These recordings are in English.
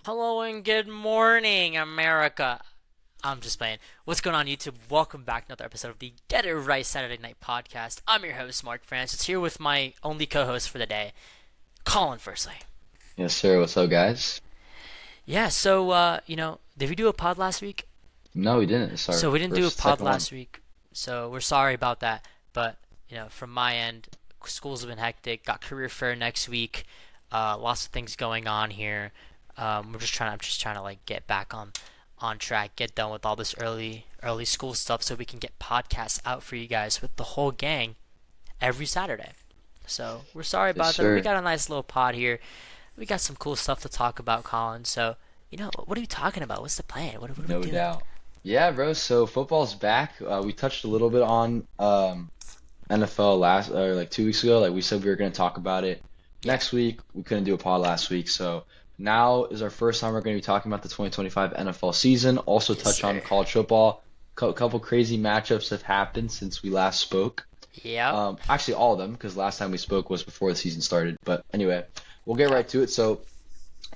Hello and good morning, America. I'm just playing. What's going on, YouTube? Welcome back to another episode of the Get It Right Saturday Night Podcast. I'm your host, Mark Francis, here with my only co-host for the day, Colin. Firstly, Yes, sir. What's up, guys? yeah. So, did we do a pod last week? No, we didn't. It's our So we didn't do a first, pod second one. last week. So we're sorry about that. But from my end, schools have been hectic. Got career fair next week. Lots of things going on here. I'm just trying to like get back on track, get done with all this early school stuff, so we can get podcasts out for you guys with the whole gang every Saturday. So we're sorry Yes, about that. But we sir. got a nice little pod here. We got some cool stuff to talk about, Colin. So what are we talking about? What's the plan? What are we No doing? doubt. Yeah, bro. So football's back. We touched a little bit on NFL last or like 2 weeks ago. Like we said, we were going to talk about it Yeah. next week. We couldn't do a pod last week, so now is our first time we're going to be talking about the 2025 NFL season. Also Yes, touch on sir. college football. Couple crazy matchups have happened since we last spoke. Yep. Actually, all of them, because last time we spoke was before the season started. But anyway, we'll get Yep. right to it. So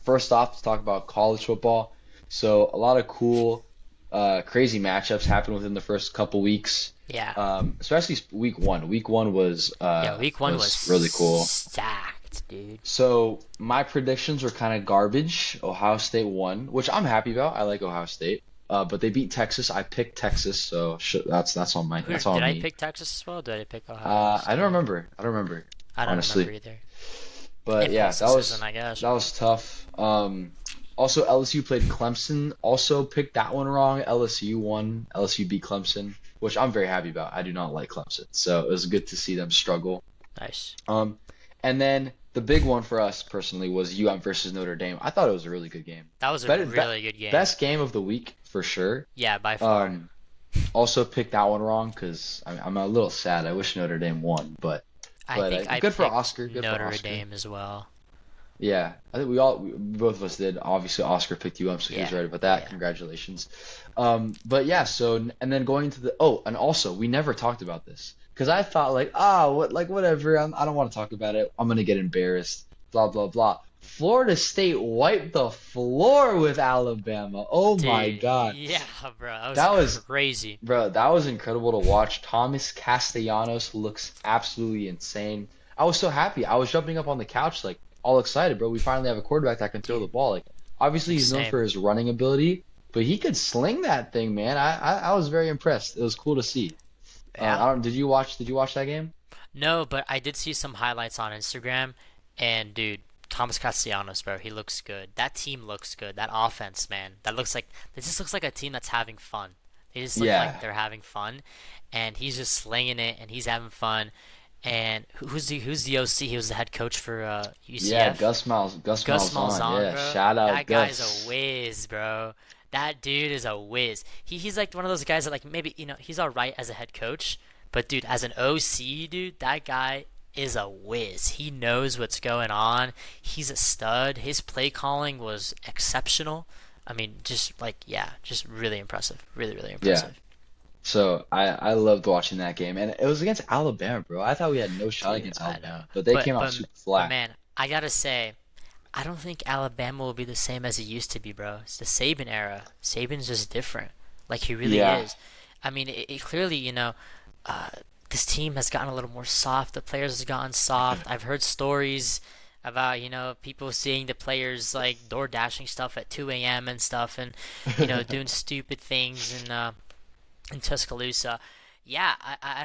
first off, let's talk about college football. So a lot of cool, crazy matchups happened within the first couple weeks. Yeah. Especially week one. Week one Yeah. Week one was was really cool. stacked, dude. So my predictions were kind of garbage. Ohio State won, which I'm happy about. I like Ohio State. But they beat Texas. I picked Texas, so that's on my Who that's did on I me. pick Texas as well? Or did I pick Ohio I don't State? remember. I don't remember, I don't remember honestly. either. But yeah, Impulse decision, I guess. that was tough. Also LSU played Clemson. Also picked that one wrong. LSU won. LSU beat Clemson, which I'm very happy about. I do not like Clemson, so it was good to see them struggle. Nice. Um, and then the big one for us personally was UM versus Notre Dame. I thought it was a really good game. That was a Better, really good game. best game of the week for sure. Yeah, by far. Um, Also picked that one wrong because I'm a little sad. I wish Notre Dame won, I think I good for picked Oscar. Good for Notre Oscar. Dame as well. Yeah, I think both of us did. Obviously, Oscar picked you up, so he was Yeah. right about that. Yeah. Congratulations. But yeah, so and then going to the and also we never talked about this because I thought like what like whatever. I don't want to talk about it. I'm gonna get embarrassed. Blah blah blah. Florida State wiped the floor with Alabama. Oh my Dude, God, yeah, bro. That was that was crazy. bro. That was incredible to watch. Thomas Castellanos looks absolutely insane. I was so happy. I was jumping up on the couch like all excited, bro. We finally have a quarterback that can throw the Dude, ball. Like obviously he's known same. for his running ability, but he could sling that thing, man. I was very impressed. It was cool to see. Yeah. I don't, did you watch that game? No, but I did see some highlights on Instagram, and dude, Thomas Castellanos, bro, he looks good. That team looks good. That offense, man, that just looks like a team that's having fun. They just look like Yeah. they're having fun, and he's just slinging it, and he's having fun. And who's the OC? He was the head coach for Yeah, UCF. Gus Gus Malzahn. Malzahn, Yeah, bro. shout out That guy's a Gus. whiz, bro. That dude is a whiz. He's like one of those guys that like maybe he's all right as a head coach, but dude, as an OC, dude, that guy is a whiz. He knows what's going on. He's a stud. His play calling was exceptional. I mean, just like yeah, just really impressive. Really, really Yeah. impressive. So I loved watching that game, and it was against Alabama, bro. I thought we had no shot Dude, against I know. Alabama, but they But came out but super but flat. man, I gotta say, I don't think Alabama will be the same as it used to be, bro. It's the Saban era. Saban's just different. Like he really Yeah. is. I mean, it clearly, uh, this team has gotten a little more soft. The players have gotten soft. I've heard stories about, people seeing the players like door dashing stuff at 2 a.m. and stuff, and doing stupid things in Tuscaloosa. Yeah, I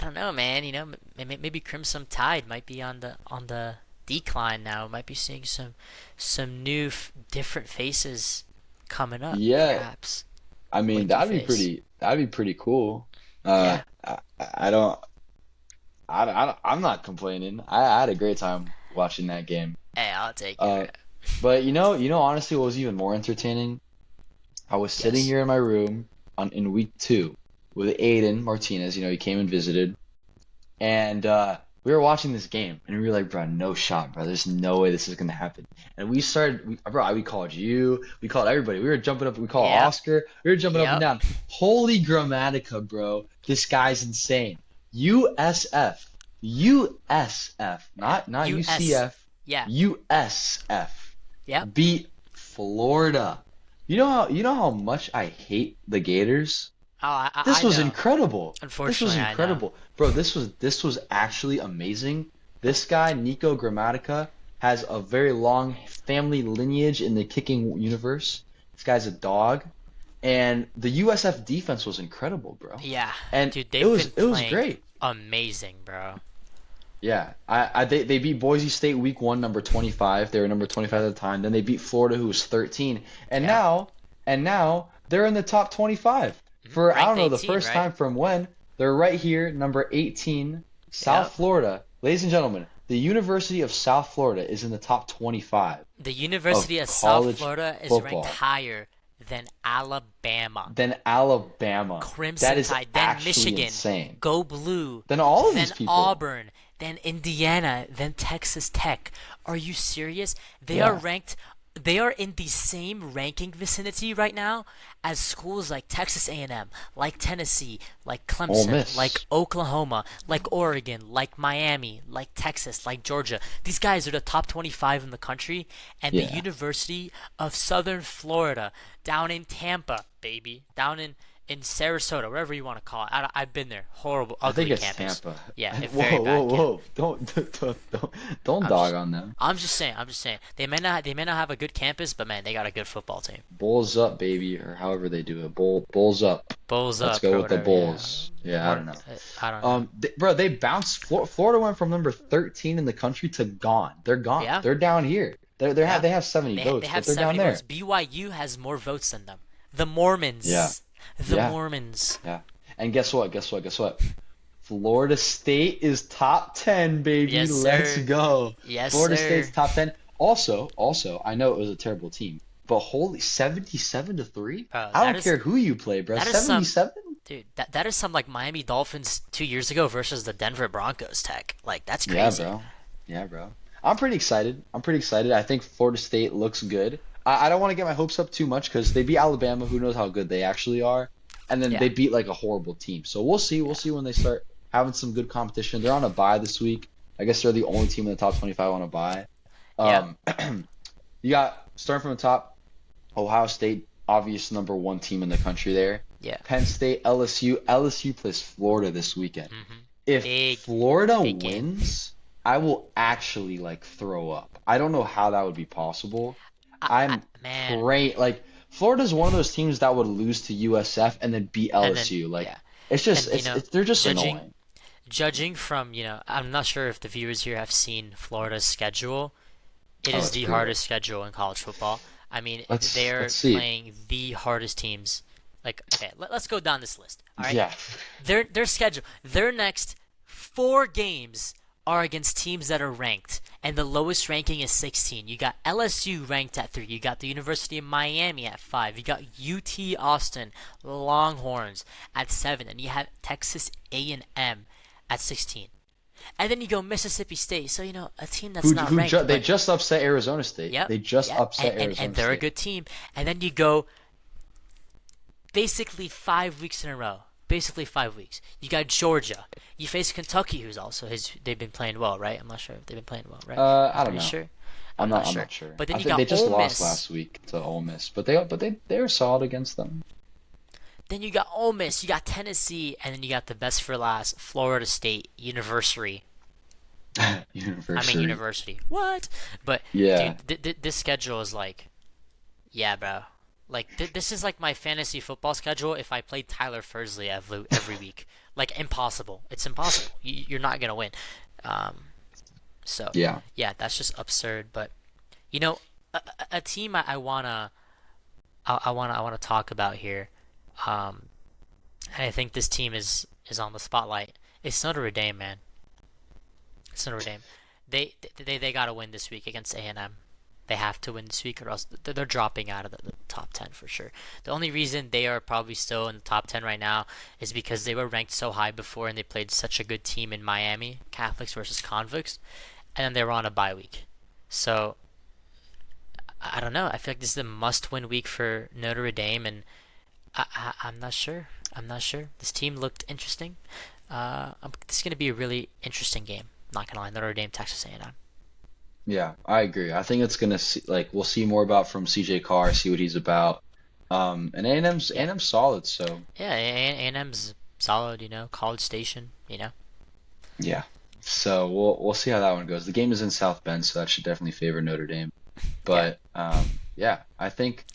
don't know, man. Maybe Crimson Tide might be on the decline now. Might be seeing some new, different faces coming up, Yeah, perhaps. I mean Winky face. that'd be pretty cool. Yeah. I don't I'm not complaining. I had a great time watching that game. Hey, I'll take Uh, it. but honestly, what was even more entertaining? I was sitting Yes. here in my room in week two with Aiden Martinez. He came and visited, and we were watching this game, and we were like, bro, no shot, bro. There's no way this is gonna happen. And we called you, we called everybody. We were jumping up, we called Yep. Oscar, we were jumping up and Yep. down. Holy Grammatica, bro. This guy's insane. USF, not US. UCF, Yeah. USF. Yep. beat Florida. You know how much I hate the Gators? Oh, I This was know. incredible. This was Unfortunately, I know. incredible. Bro, this was actually amazing. This guy, Nico Grammatica, has a very long family lineage in the kicking universe. This guy's a dog. And the USF defense was incredible, bro. Yeah, And dude, it they've was been it was playing great. amazing, bro. Yeah. They beat Boise State week 1 number 25. They were number 25 at the time. Then they beat Florida who was 13. And Yeah. now they're in the top 25 for I don't Ranked know the 18, first right? time from when. They're right here, number 18, South Yep. Florida. Ladies and gentlemen, the University of South Florida is in the top 25 The of University of South college Florida is ranked football. higher than Alabama, Then Alabama. That Crimson is Tide, then actually Michigan, insane. Go Blue, Then all of then these people. Auburn, then Indiana, then Texas Tech. Are you serious? They are Yeah. ranked. They are in the same ranking vicinity right now as schools like Texas A&M, like Tennessee, like Ole Clemson, like Miss. Oklahoma, like Oregon, like Miami, like Texas, like Georgia. These guys are the top 25 in the country, and the Yeah. University of Southern Florida, down in Tampa, baby, down in Sarasota, wherever you want to call it. I've been there. Horrible, I think ugly it's campus. Tampa. Yeah, a Whoa, very whoa, bad campus. whoa! Don't I'm dog just, on them. I'm just saying. I'm just saying. They may not have a good campus, but man, they got a good football team. Bulls up, baby, or however they do it. Bulls up. Bulls Let's up go or with the whatever. Yeah. Bulls. Yeah, I What? don't know. I don't know. Bro, they bounced. Florida went from number 13 in the country to gone. They're gone. Yeah. They're down here. Yeah. They have 70 They votes, have but they're down 70 votes. there. BYU has more votes than them. The Yeah, Mormons. The yeah, Mormons. yeah. And guess what? Guess what? Florida State is top 10, baby. Yes, Let's sir. go. Yes, Florida State's sir. top 10. Also, I know it was a terrible team, but holy 77 to 3? Bro, I don't care who you play, bro. that is some 77? dude. That is some like Miami Dolphins 2 years ago versus the Denver Broncos tech. Like that's Yeah, crazy. bro. Yeah, bro. I'm pretty excited. I think Florida State looks good. I don't want to get my hopes up too much because they beat Alabama. Who knows how good they actually are? And then Yeah. they beat like a horrible team. So we'll see. We'll see when they start having some good competition. They're on a bye this week. I guess they're the only team in the top 25 on a bye. Yeah. Um, you got starting from the top, Ohio State, obvious number 1 team in the country there. Yeah. Penn State, LSU. LSU plays Florida this weekend. hmm If Big Florida big game. wins, I will actually like throw up. I don't know how that would be possible. I'm Man. praying like Florida's one of those teams that would lose to USF and then beat And then LSU. Like yeah. it's just And they're just judging annoying. judging from, I'm not sure if the viewers here have seen Florida's schedule. It Oh, is it's the brutal. hardest schedule in college football. I mean, they're Let's see. playing the hardest teams. Like, okay, let's go down this list. All right, Yeah. their schedule, their next 4 games are against teams that are ranked, and the lowest ranking is 16. You got LSU ranked at 3. You got the University of Miami at 5. You got UT Austin Longhorns at 7, and you have Texas A&M at 16. And then you go Mississippi State, so a team that's not ranked. They But just upset Arizona State. yep, They just yep, upset and Arizona they're a State. good team. And then you go basically 5 weeks in a row. Basically 5 weeks. You got Georgia. You face Kentucky, who's also they've been playing well, right? I'm not sure if they've been playing well, right? I don't Pretty know. sure. I'm not not sure. I'm not sure. But then I you think got they just Ole lost Miss. last week to Ole Miss, but they were solid against them. Then you got Ole Miss, you got Tennessee, and then you got the best for last, Florida State University. University. What? But Yeah. dude, this schedule is like, yeah, bro. Like this is like my fantasy football schedule if I played Tyler Fursley every week. Like impossible. It's impossible. You're not gonna win. Um, so Yeah. yeah, that's just absurd. But a team I wanna talk about here. And I think this team is on the spotlight. It's Notre Dame, man. It's Notre Dame. They gotta win this week against A&M. They have to win this week, or else they're dropping out of the top 10 for sure. The only reason they are probably still in the top 10 right now is because they were ranked so high before and they played such a good team in Miami, Catholics versus convicts, and then they were on a bye week. So I don't know. I feel like this is a must-win week for Notre Dame, and I'm not sure. I'm not sure. This team looked interesting. This is going to be a really interesting game. Not gonna lie, Notre Dame, Texas A&M. Yeah, I agree. I think it's gonna see, like we'll see more about from CJ Carr, see what he's about. And Yeah, A&M's solid, so yeah. A&M's solid, College Station, yeah. So we'll see how that one goes. The game is in South Bend, so that should definitely favor Notre Dame. Yeah. But yeah, I think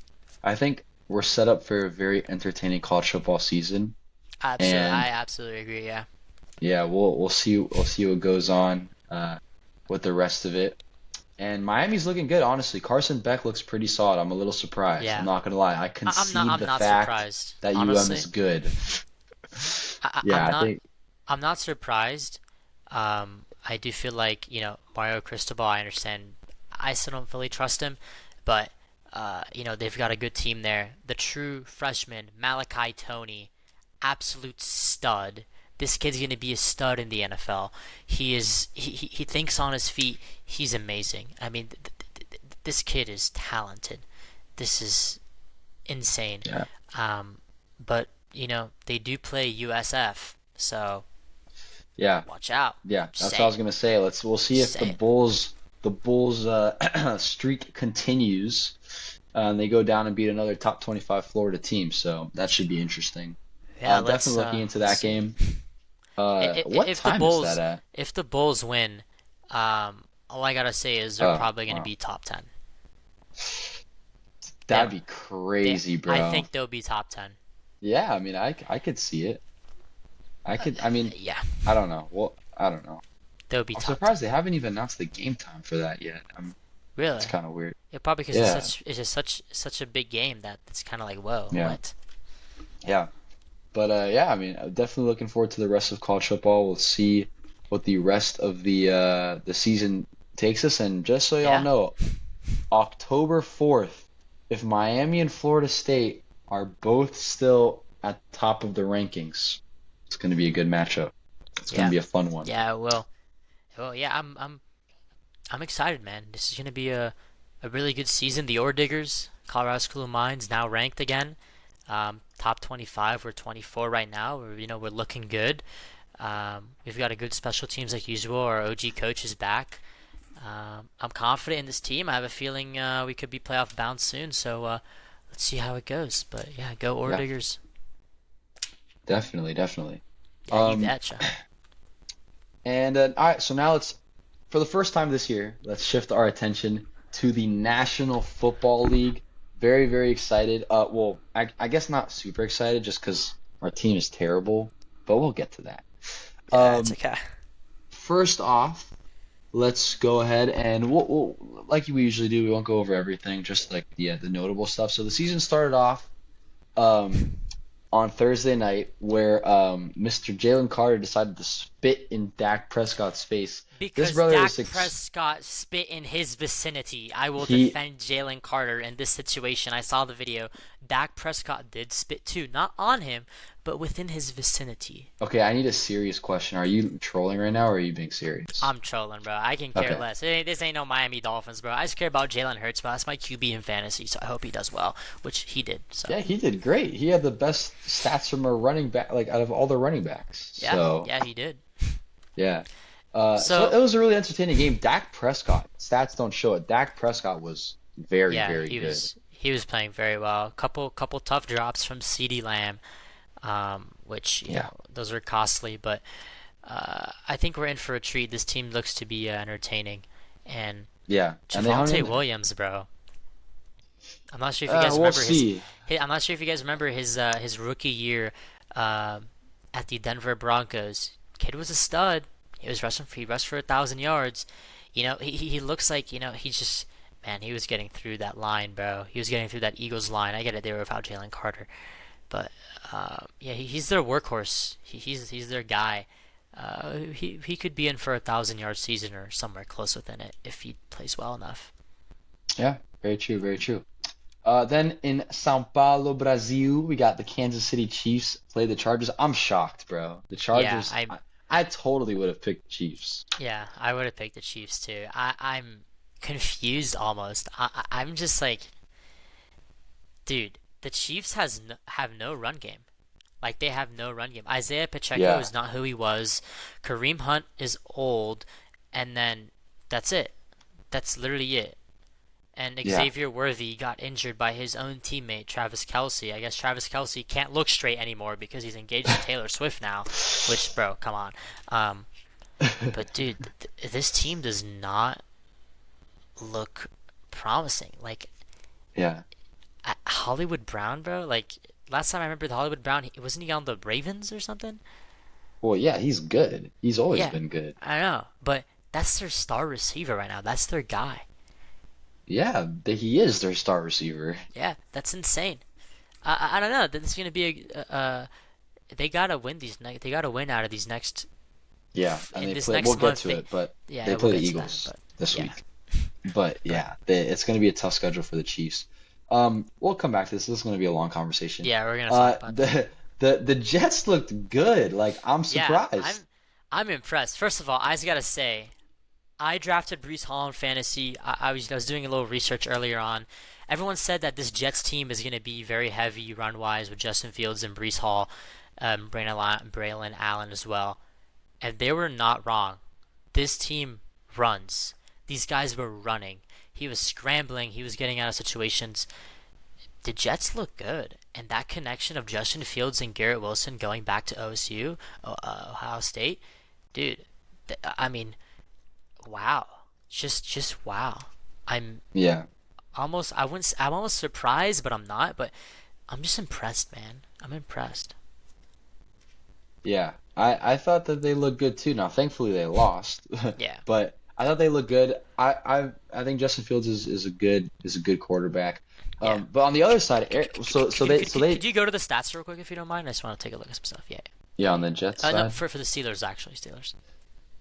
we're set up for a very entertaining college football season, I and absolutely agree. Yeah. yeah, we'll see what goes on with the rest of it. And Miami's looking good, honestly. Carson Beck looks pretty solid. I'm a little surprised. I'm Yeah. not gonna lie. I I'm not. concede I'm the not fact surprised. that UM is Honestly, good. Yeah, I'm I not. think I'm not surprised. I do feel like Mario Cristobal. I understand. I still don't fully trust him, but they've got a good team there. The true freshman Malachi Tony, absolute stud. This kid's gonna be a stud in the NFL. He is. He thinks on his feet. He's amazing. I mean, this kid is talented. This is insane. yeah, Um, but they do play USF, so yeah, watch out. yeah. Just That's what I saying. was gonna say. We'll see Just if the saying. Bulls streak continues. And they go down and beat another top 25 Florida team, so that should be interesting. Yeah, Definitely looking into let's that see. game. I- What If the time is that Bulls at? if the Bulls win, all I gotta say is they're Oh, probably gonna wow. be top 10. That'd Them. be They, crazy, I bro. think they'll be top 10. Yeah, I mean, I could see it. I mean, Yeah, I don't know. Well, I don't know. they'll be I'm top 10. surprised they haven't even announced the game time for that yet. It's Really? kind of weird. Yeah, probably because Yeah, it's just such a big game that it's kind of like whoa, yeah, what? yeah. But yeah, I mean, I'm definitely looking forward to the rest of college football. We'll see what the rest of the season takes us. And just so y'all Yeah, know, October 4th, if Miami and Florida State are both still at the top of the rankings, it's going to be a good matchup. It's going to yeah, be a fun one. yeah. Well, yeah. I'm excited, man. This is gonna be a really good season. The Ore Diggers, Colorado School of Mines, now ranked again. Top 25. We're 24 right now. We're looking good. We've got a good special teams like usual. Our OG coach is back. I'm confident in this team. I have a feeling we could be playoff bound soon. So let's see how it goes. But yeah, go Ore Yeah, Diggers. definitely, definitely. Yeah, you Um, betcha. and all right, so now for the first time this year, let's shift our attention to the National Football League. Very, very excited. Well, I guess not super excited just because our team is terrible, but we'll get to that. Yeah, it's Um, okay. First off, let's go ahead and like we usually do, we won't go over everything, just like the notable stuff. So the season started off um, on Thursday night where Mr. Jalen Carter decided to spit in Dak Prescott's face. This Because brother Dak is Prescott spit in his vicinity. I will he defend Jalen Carter in this situation. I saw the video. Dak Prescott did spit too. Not on him, but within his vicinity. okay, I need a serious question. Are you trolling right now or are you being serious? I'm trolling, bro. I can care Okay. less. This ain't no Miami Dolphins, bro. I just care about Jalen Hurts, bro. That's my QB in fantasy, so I hope he does well, which he did. So, Yeah, he did great. He had the best stats from a running back, like out of all the running backs. yeah, So, yeah, he did. yeah. So So, it was a really entertaining game. Dak Prescott, stats don't show it. Dak Prescott was very, yeah, very good. he was playing very well. Couple tough drops from CeeDee Lamb, which Yeah, those are costly, but I think we're in for a treat. This team looks to be entertaining, and yeah. And they hung in Javonte there. Williams, bro. I'm not sure if you guys We'll remember see. I'm not sure if you guys remember his rookie year at the Denver Broncos. Kid was a stud. He rushed for 1,000 yards. He looks like he just man. He was getting through that line, bro. He was getting through that Eagles line. I get it. They were without Jalen Carter, but yeah, he's their workhorse. He's their guy. He could be in for 1,000 yard season or somewhere close within it if he plays well enough. Yeah, very true, very true. Then in São Paulo, Brazil, we got the Kansas City Chiefs play the Chargers. I'm shocked, bro. The Yeah, Chargers, I totally would have picked Chiefs. I would have picked the Chiefs too. I'm confused almost. I'm just like, dude, the Chiefs have no run game. Like they have no run game. Isaiah Pacheco Yeah, is not who he was. Kareem Hunt is old, and then that's it. That's literally it. And Yeah. Xavier Worthy got injured by his own teammate, Travis Kelce. I guess Travis Kelce can't look straight anymore because he's engaged to Taylor Swift now, which, bro, come on. Um, but dude, this team does not look promising. Like Yeah. Hollywood Brown, bro. Like last time I remember the Hollywood Brown, wasn't he on the Ravens or something? Well, yeah, he's good. He's always Yeah, been good. I know, but that's their star receiver right now. That's their guy. Yeah, he is their star receiver. Yeah, that's insane. I don't know. This is gonna be they gotta win they gotta win out of these next Yeah, and in they this play. We'll next get month. to it, but Yeah, they we'll play the get to that. Eagles But this yeah, week. But but yeah, it's going to be a tough schedule for the Chiefs. We'll come back to this. This is going to be a long conversation. yeah, we're gonna talk about that. The Jets looked good. Like I'm Yeah, surprised. I'm impressed. First of all, I just gotta say, I drafted Brees Hall in fantasy. I was doing a little research earlier on. Everyone said that this Jets team is gonna be very heavy run wise with Justin Fields and Brees Hall, Braylon Allen as well, and they were not wrong. This team runs. These guys were running. He was scrambling. He was getting out of situations. The Jets look good, and that connection of Justin Fields and Garrett Wilson going back to OSU, Ohio State, dude. I mean, wow, just wow. I'm Yeah, I wouldn't, I'm almost surprised, but I'm not. But I'm just impressed, man. I'm impressed. yeah. I thought that they looked good too. Now, thankfully, they lost, Yeah, but I thought they looked good. I think Justin Fields is a good quarterback. yeah. But on the other side, Could you go to the stats real quick if you don't mind? I just want to take a look at some stuff. Yeah. yeah, on the Jets No, side. for the Steelers actually, Steelers.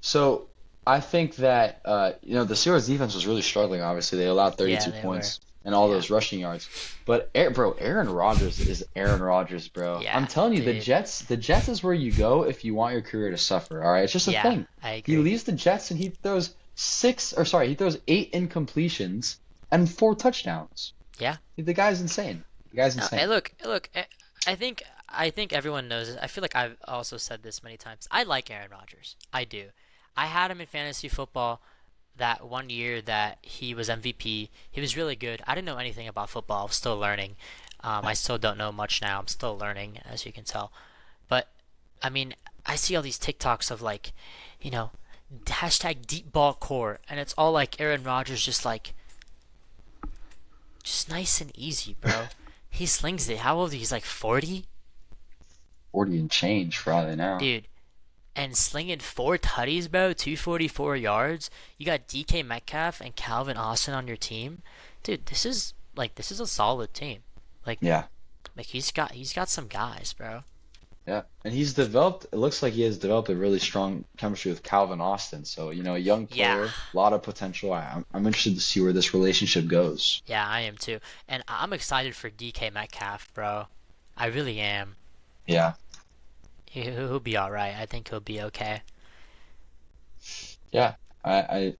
So I think that the Steelers defense was really struggling. Obviously, they allowed Yeah, 32 they were. points and all Yeah, those rushing yards. But Aaron Rodgers is Aaron Rodgers, bro. I'm yeah, telling you, dude. The Jets is where you go if you want your career to suffer. All right, it's just a Yeah, thing. I He agree. leaves the Jets and he throws eight incompletions and four touchdowns. Yeah. The guy's insane. The guy's No, insane. look. I think everyone knows this. I feel like I've also said this many times. I like Aaron Rodgers. I do. I had him in fantasy football that one year that he was MVP. He was really good. I didn't know anything about football. I was still learning. I still don't know much now. I'm still learning, as you can tell. But I mean, I see all these TikToks of like, you know, hashtag deep ball core, and it's all like Aaron Rodgers just nice and easy, bro. He slings it. How old is he? He's like 40? 40 and change for all they know. Dude, and slinging four tutties, bro, 244 yards. You got DK Metcalf and Calvin Austin on your team. Dude, this is a solid team. Like Yeah. like he's got some guys, bro. Yeah, and it looks like he has developed a really strong chemistry with Calvin Austin. So, a young Yeah. player, a lot of potential. I'm interested to see where this relationship goes. Yeah, I am too. And I'm excited for DK Metcalf, bro. I really am. Yeah. He'll be all right. I think he'll be okay. Yeah. I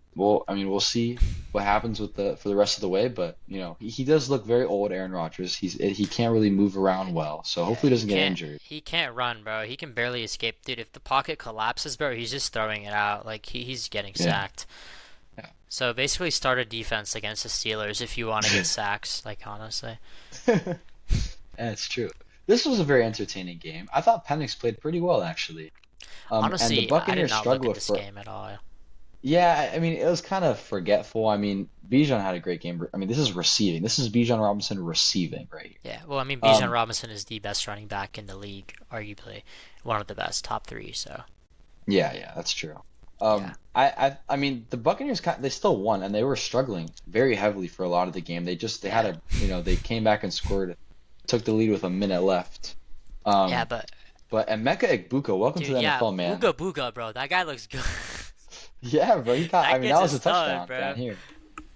mean, we'll see what happens for the rest of the way, but, he does look very old, Aaron Rodgers. He can't really move around well, so Yeah, hopefully he doesn't get injured. he can't run, bro. He can barely escape. Dude, if the pocket collapses, bro, he's just throwing it out. Like he's getting Yeah. sacked. So basically start a defense against the Steelers if you want to get sacks, like honestly. Yeah, it's true. This was a very entertaining game. I thought Penix played pretty well, actually. And the Honestly, I did Buccaneers not look at struggled this for. game at all. Yeah, I mean, it was kind of forgetful. I mean, Bijan had a great game. I mean, this is receiving. This is Bijan Robinson receiving right here. Yeah, well, I mean, Bijan Um, Robinson is the best running back in the league, arguably one of the best, top three. So yeah, that's true. yeah, I mean, the Buccaneers they still won, and they were struggling very heavily for a lot of the game. They had yeah, they came back and scored, took the lead with a minute left. yeah. Um, But but Emeka Egbuka, welcome to dude, the yeah, NFL, man. Booga Booga, bro, that guy looks good. Yeah, bro, I That mean, kid's that a was a stud, touchdown bro. down here.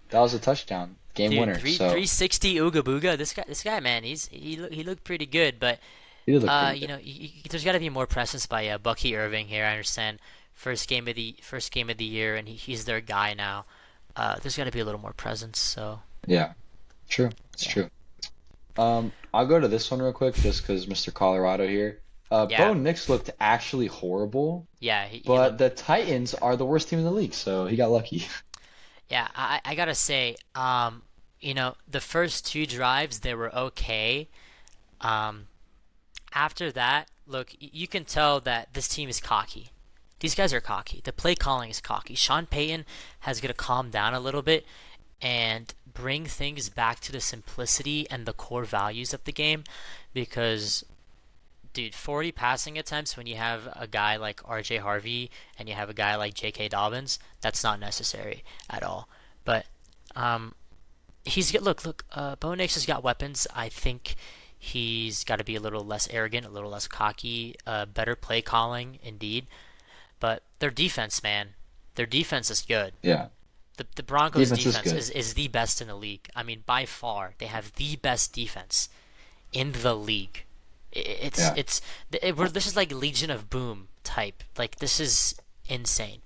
That was a touchdown, game Dude, winner. So 360 Ooga Booga. This guy, man, he looked pretty good, but he did look pretty good. there's got to be more presence by Bucky Irving here. I understand first game of the year, and he's their guy now. There's got to be a little more presence. So Yeah, true. It's yeah, true. I'll go to this one real quick just because Mr. Colorado here. Bo yeah, Nix looked actually horrible, yeah. He but looked the Titans are the worst team in the league, so he got lucky. Yeah, I gotta say, the first two drives they were okay. Um, After that, look, you can tell that this team is cocky. These guys are cocky. The play calling is cocky. Sean Payton has got to calm down a little bit and bring things back to the simplicity and the core values of the game because dude, 40 passing attempts when you have a guy like RJ Harvey and you have a guy like JK Dobbins, that's not necessary at all. But um he's got Bo Nix has got weapons. I think he's got to be a little less arrogant, a little less cocky, better play calling indeed. But their defense, man, their defense is good. Yeah, The Broncos defense is defense good. is the best in the league. I mean, by far, they have the best defense in the league. It's Yeah, it's this is like Legion of Boom type. Like this is insane.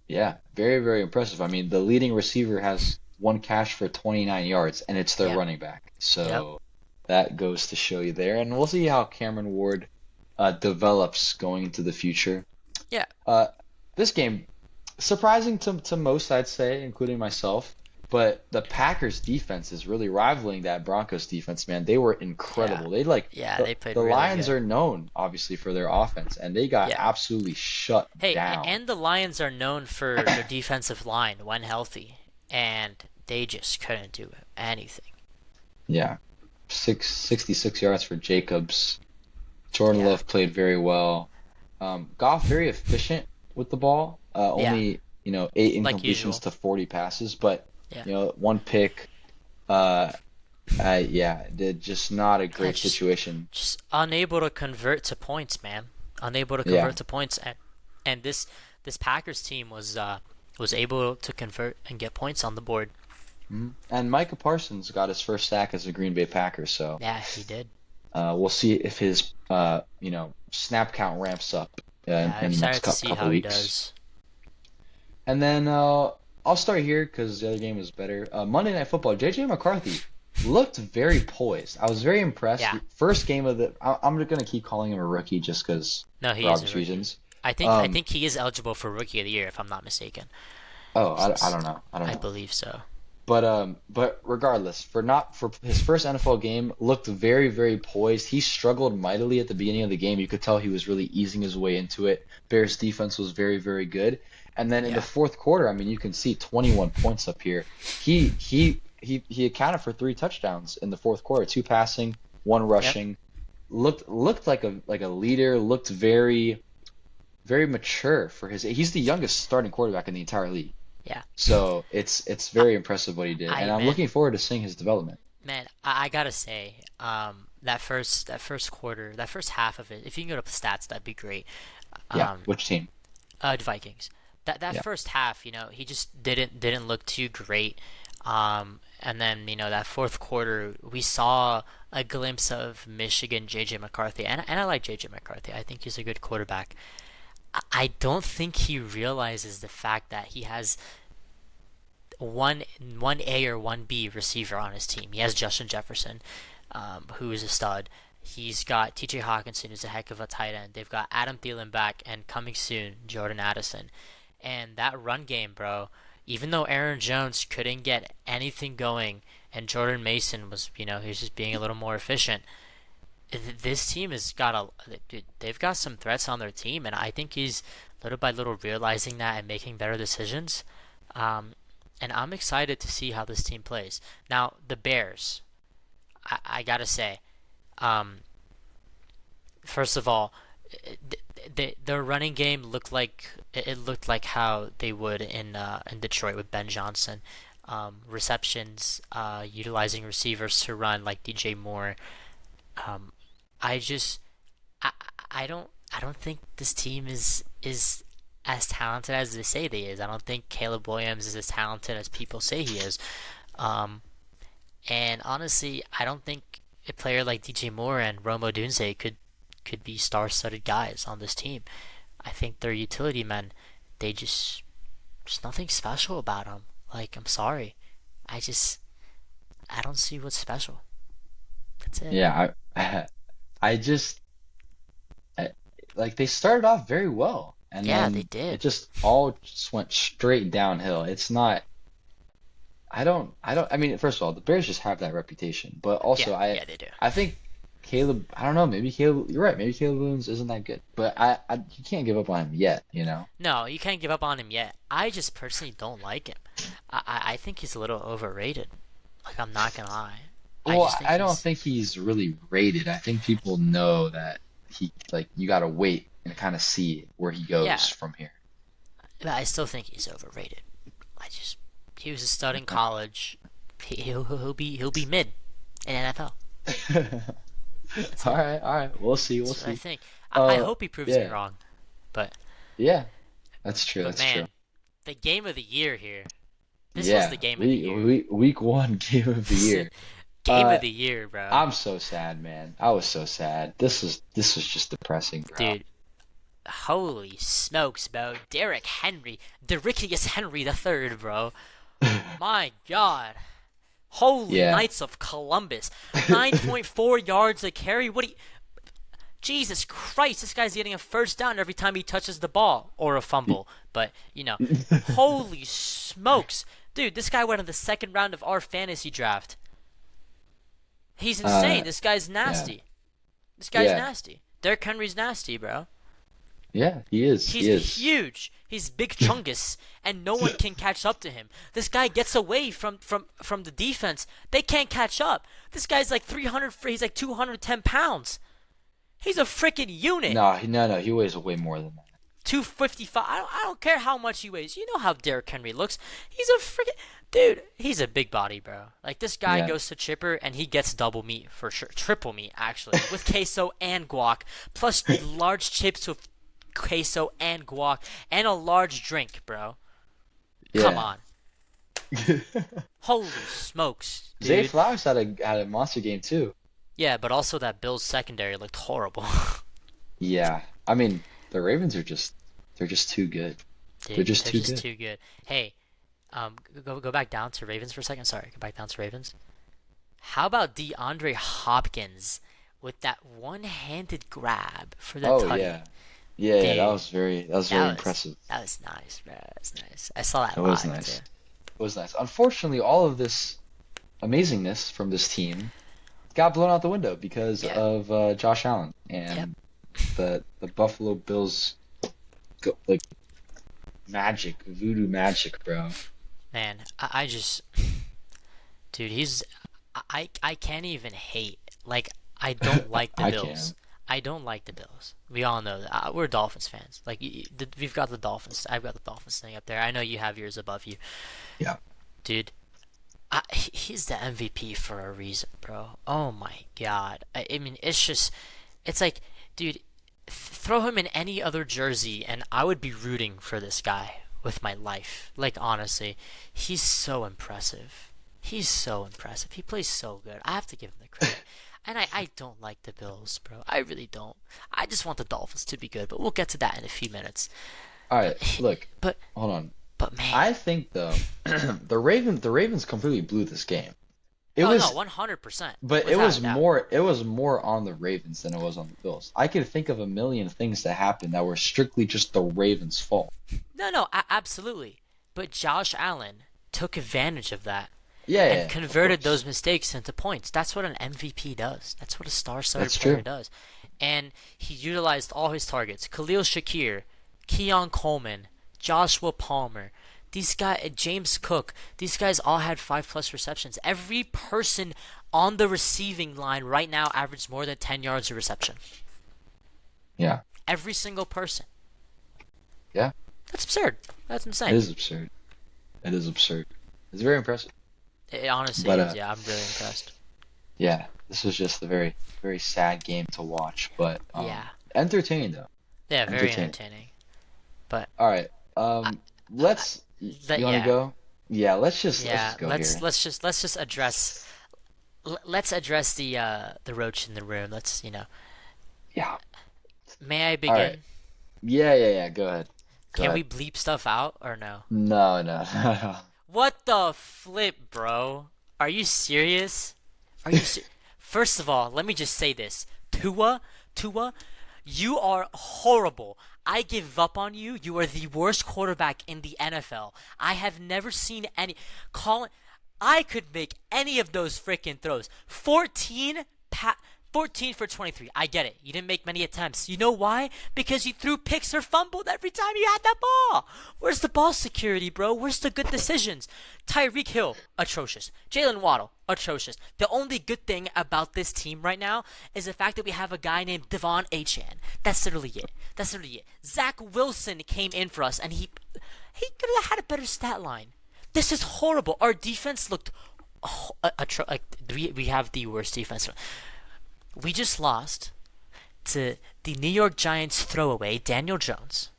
yeah, very, very impressive. I mean, the leading receiver has one catch for 29 yards, and it's their Yep. running back. Yep. So that goes to show you there, and we'll see how Cameron Ward develops going into the future. Yeah. Uh, this game, surprising to most, I'd say, including myself. But the Packers defense is really rivaling that Broncos defense, man. They were Yeah. incredible. They like Yeah, the, they played the really Lions good. are known obviously for their offense, and they got Yeah. absolutely shut Hey, down. and the Lions are known for their defensive line when healthy, and they just couldn't do anything. Yeah, 66 yards for Jacobs. Jordan Yeah. Love played very well. Goff very efficient with the ball. Yeah. Only eight Like incompletions usual. to 40 passes, but Yeah. one pick. Uh, yeah, just not a Yeah, great situation. just unable to convert to points, man. Unable to Yeah. convert to points, and this Packers team was able to convert and get points on the board. Mhm. And Micah Parsons got his first sack as a Green Bay Packer, so Yeah, he did. we'll see if his snap count ramps up Yeah, I'm in the next excited to see couple how he weeks. does. And then I'll start here because the other game is better. Monday Night Football. JJ McCarthy looked very poised. I was very impressed. Yeah. First game of the. I'm just gonna keep calling him a rookie just because No, he for is a obvious rookie. reasons. I Um, think he is eligible for Rookie of the Year if I'm not mistaken. oh, I S- don't know. I don't I know. believe so. But regardless, for his first NFL game, looked very, very poised. He struggled mightily at the beginning of the game. You could tell he was really easing his way into it. Bears defense was very, very good. And then in the Yeah. fourth quarter, I mean, you can see 21 points up here. He accounted for three touchdowns in the fourth quarter, two passing, one Yep. rushing. Looked like a leader. Looked very, very mature for his. He's the youngest starting quarterback in the entire league. Yeah. So it's I, very impressive what he did, and I'm man, looking forward to seeing his development. I gotta say, that first quarter, that first half of it, if you can go to stats, that'd be great. Yeah, Um, which team? the Vikings. That Yeah, first half, he just didn't look too great. And then that fourth quarter, we saw a glimpse of Michigan JJ McCarthy, and I like JJ McCarthy. I think he's a good quarterback. I don't think he realizes the fact that he has one A or one B receiver on his team. He has Justin Jefferson, who is a stud. He's got T.J. Hawkinson, who's a heck of a tight end. They've got Adam Thielen back, and coming soon, Jordan Addison. And that run game, bro. Even though Aaron Jones couldn't get anything going, and Jordan Mason was, he was just being a little more efficient. This team has got they've got some threats on their team, and I think he's little by little realizing that and making better decisions. Um, and I'm excited to see how this team plays. Now, the Bears, I gotta say, um, first of all, their running game looked like it looked like how they would in Detroit with Ben Johnson. Receptions, utilizing receivers to run like DJ Moore. Um, I just I, I don't think this team is as talented as they say they is. I don't think Caleb Williams is as talented as people say he is. Um, and honestly, I don't think a player like DJ Moore and Rome Odunze could be star-studded guys on this team. I think they're utility men. They just nothing special about them. Like, I'm sorry, I just I don't see what's special. That's it. yeah. I just I, like they started off very well. and Yeah, they then did. it just all just went straight downhill. It's not. I mean, first of all, the Bears just have that reputation, but Yeah, also yeah, they do. I think Caleb. I don't know. Maybe Caleb. You're right. Maybe Caleb Williams isn't that good, but you can't give up on him yet. You know. No, you can't give up on him yet. I just personally don't like him. I think he's a little overrated. Like, I'm not gonna lie. I Well, just think I don't he's. think he's really rated. I think people know that he like you gotta wait and kind of see where he Yeah, goes from here. but I still think he's overrated. I just. He was a stud in college. He'll be mid in NFL. That's All it. right, all right. We'll see. We'll That's what I see. think. I Uh, hope he proves me yeah, wrong. But yeah. That's true. but That's true. man, the game of the year here. This was Yeah. the game of the year. Week one game of the year. Game Uh, of the year, bro. I'm so sad, man. I was so sad. This was just depressing, bro. Dude, holy smokes, bro. Derrick Henry, Derrickius Henry the third, bro. My God. Holy Yeah. Knights of Columbus. 9.4 yards a carry. What do you... Jesus Christ, this guy's getting a first down every time he touches the ball. Or a fumble. But, holy smokes. Dude, this guy went in the second round of our fantasy draft. He's insane. Uh, This guy's yeah. nasty. This guy's Yeah. nasty. Derrick Henry's nasty, bro. Yeah, he is. He He's is. huge. He's big chungus, and no one can catch up to him. This guy gets away from the defense. They can't catch up. This guy's like 300. He's like 210 pounds. He's a freaking unit. No, he weighs way more than that. 255. I don't care how much he weighs. You know how Derrick Henry looks. He's a freaking dude. He's a big body, bro. Like, this guy Yeah. goes to Chipper and he gets double meat for sure, triple meat actually, with queso and guac, plus large chips with queso and guac, and a large drink, bro. Come Yeah. on. Holy smokes, Zay dude. Flowers had a monster game too. Yeah, but also that Bills secondary looked horrible. Yeah. I mean, the Ravens are they're just too good. They're Dude, just they're too just good. too good. Hey, go back down to Ravens for a second. Sorry, go back down to Ravens. How about DeAndre Hopkins with that one-handed grab for the Oh tutty? yeah. Yeah, Dude, that was very impressive. that was nice, bro. That was nice. I saw that That was live nice. too. It was nice. Unfortunately, all of this amazingness from this team got blown out the window because Yeah. of Josh Allen and the Buffalo Bills like voodoo magic, bro. Man, I just, dude, I can't even hate. Like, I don't like the I Bills. can. I don't like the Bills. We all know that. We're Dolphins fans. Like, we've got the Dolphins. I've got the Dolphins thing up there. I know you have yours above you. Yeah. Dude, he's the MVP for a reason, bro. Oh my God. I mean, it's like, dude, throw him in any other jersey and I would be rooting for this guy with my life. Like, honestly, he's so impressive. He's so impressive. He plays so good. I have to give him the credit. And I don't like the Bills, bro. I really don't. I just want the Dolphins to be good, but we'll get to that in a few minutes. All right, look, But hold on. but man, I think though, the Ravens completely blew this game. It oh was, no, 100%. but it Without was a doubt. more on the Ravens than it was on the Bills. I could think of a million things that happened that were strictly just the Ravens' fault. No, absolutely. But Josh Allen took advantage of that Yeah, and of converted course. those mistakes into points. That's what an MVP does. That's what a star-studded That's player true. does. And he utilized all his targets. Khalil Shakir, Keon Coleman, Joshua Palmer, these guys, James Cook, these guys all had 5+ receptions. Every person on the receiving line right now averages more than 10 yards of reception. Yeah, Every single person. yeah. That's absurd. That's It insane. is absurd. It is absurd. It's very impressive. It honestly But is. Yeah, I'm really impressed. yeah, this was just a very, very sad game to watch, but Yeah. entertaining though. Yeah, very entertaining. entertaining. But All right, let's. that- You want to yeah. go? Yeah, let's just yeah, go let's here. let's just address let's address the roach in the room. Let's Yeah. May I All right. begin? Yeah. Go ahead. Go Can ahead. we bleep stuff out or no? No, no. What the flip, bro? Are you serious? Are you First of all, let me just say this. Tua, you are horrible. I give up on you. You are the worst quarterback in the NFL. I have never seen any. Colin, I could make any of those freaking throws. 14 for 23. I get it. You didn't make many attempts. You know why? Because you threw picks or fumbled every time you had that ball. Where's the ball security, bro? Where's the good decisions? Tyreek Hill, atrocious. Jalen Waddle, atrocious. The only good thing about this team right now is the fact that we have a guy named Devon Achane. That's literally it. Zach Wilson came in for us, and he could have had a better stat line. This is horrible. Our defense looked we have the worst defense. We just lost to the New York Giants throwaway Daniel Jones.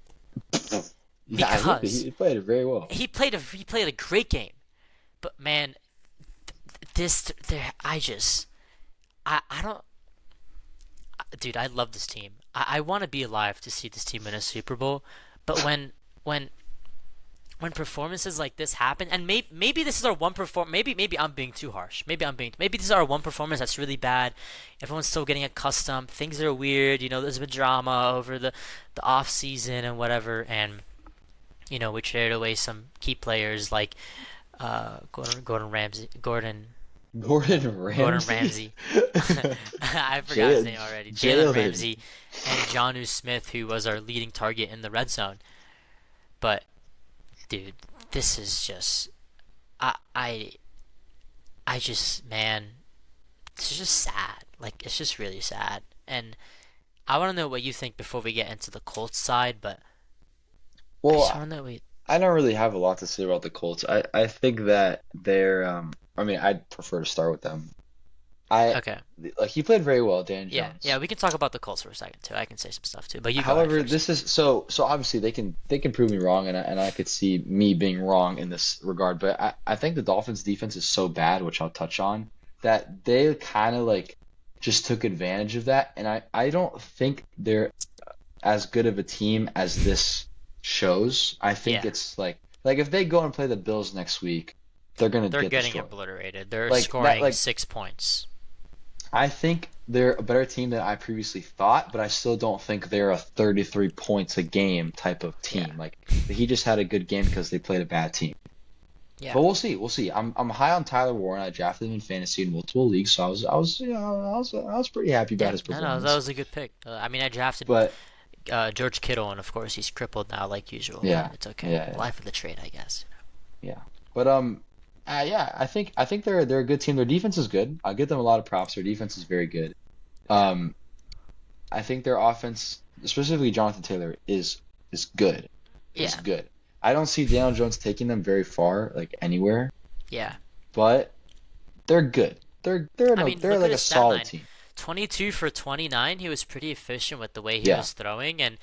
Because he played it very well. He played a great game. But man, I don't. Dude, I love this team. I want to be alive to see this team win a Super Bowl. But when performances like this happen, and maybe this is our one performance. Maybe I'm being too harsh. Maybe this is our one performance that's really bad. Everyone's still getting accustomed. Things are weird. There's been drama over the off season and whatever, and we traded away some key players like Gordon Ramsay. I forgot his name already. Jalen Ramsey and Jonnu Smith, who was our leading target in the red zone. But dude, this is just man, it's just sad. Like, it's just really sad. And I want to know what you think before we get into the Colts side, but I don't really have a lot to say about the Colts. I think that they're I'd prefer to start with them. Okay. Like, he played very well, Dan Jones. Yeah, we can talk about the Colts for a second too. I can say some stuff too, but you go However, ahead first. this is so obviously they can prove me wrong, and I could see me being wrong in this regard, but I think the Dolphins defense is so bad, which I'll touch on, that they kind of like just took advantage of that, and I don't think they're as good of a team as this shows. I think it's like if they go and play the Bills next week, they're getting destroyed. Obliterated. They're scoring 6 points. I think they're a better team than I previously thought, but I still don't think they're a 33 points a game type of team. Yeah. Like, he just had a good game because they played a bad team. Yeah. But we'll see. I'm high on Tyler Warren. I drafted him in fantasy in multiple leagues, so I was pretty happy about his performance. No, that was a good pick. I drafted George Kittle, and of course he's crippled now, like usual. Yeah, it's okay. Yeah. Life of the trade, I guess. Yeah, but I think they're a good team. Their defense is good. I'll give them a lot of props. Their defense is very good. I think their offense, specifically Jonathan Taylor, is good. Is good. I don't see Daniel Jones taking them very far, like anywhere. Yeah. But they're good. They're like a solid team. 22 for 29. He was pretty efficient with the way he was throwing, and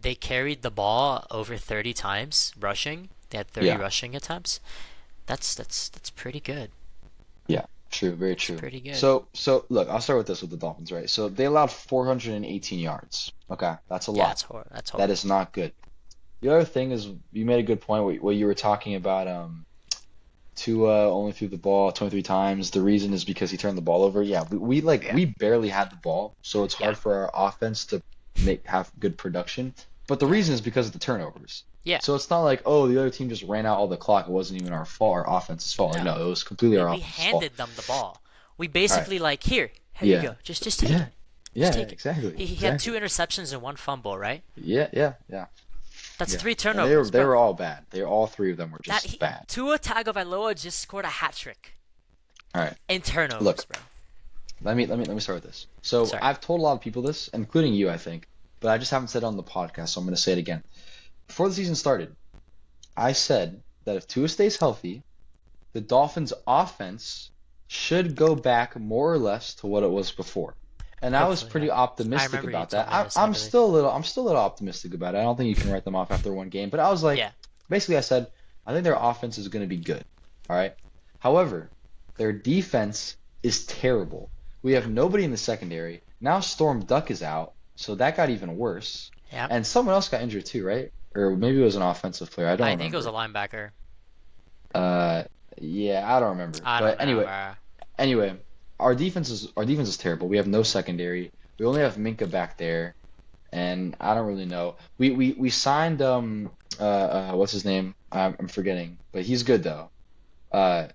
they carried the ball over 30 times rushing. They had 30 rushing attempts. That's pretty good. Yeah, true, very true. It's pretty good. So look, I'll start with this with the Dolphins, right? So they allowed 418 yards. Okay, that's a lot. That's horrible. That is not good. The other thing is, you made a good point where you were talking about Tua only threw the ball 23 times. The reason is because he turned the ball over. Yeah, we barely had the ball, so it's hard for our offense to have good production. But the reason is because of the turnovers. Yeah. So it's not like, the other team just ran out all the clock. It wasn't even our fault, our offense's fault. No, it was completely our offense's fault. We handed them the ball. We basically here you go. Just take it. Yeah, exactly. He had 2 interceptions and 1 fumble, right? Yeah. That's 3 turnovers. They were all bad. All 3 of them were just bad. Tua Tagovailoa just scored a hat trick. All right. In turnovers, bro. Let me start with this. So I've told a lot of people this, including you, I think, but I just haven't said it on the podcast, so I'm going to say it again. Before the season started, I said that if Tua stays healthy, the Dolphins' offense should go back more or less to what it was before. And I was pretty optimistic about that. I'm still a little optimistic about it. I don't think you can write them off after one game, but I was like, basically I said, I think their offense is going to be good. All right. However, their defense is terrible. We have nobody in the secondary. Now Storm Duck is out, so that got even worse. Yeah. And someone else got injured too, right? Or maybe it was an offensive player. I think it was a linebacker. Yeah, I don't remember. Anyway, our defense is terrible. We have no secondary. We only have Minka back there, and I don't really know. We signed what's his name? I'm forgetting, but he's good though. Uh,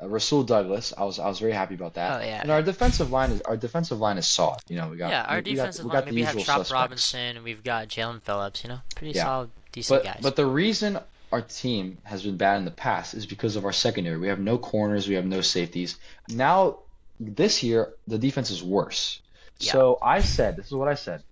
Rasul Douglas. I was very happy about that. Oh yeah, And yeah. Our defensive line is solid. You know, Yeah, our defensive we line, got the maybe have usual Chop suspects. Robinson, and we've got Jalen Phillips, pretty Yeah. solid, decent But guys. but the reason our team has been bad in the past is because of our secondary. We have no corners, we have no safeties. Now this year the defense is worse. Yeah, So this is what I said.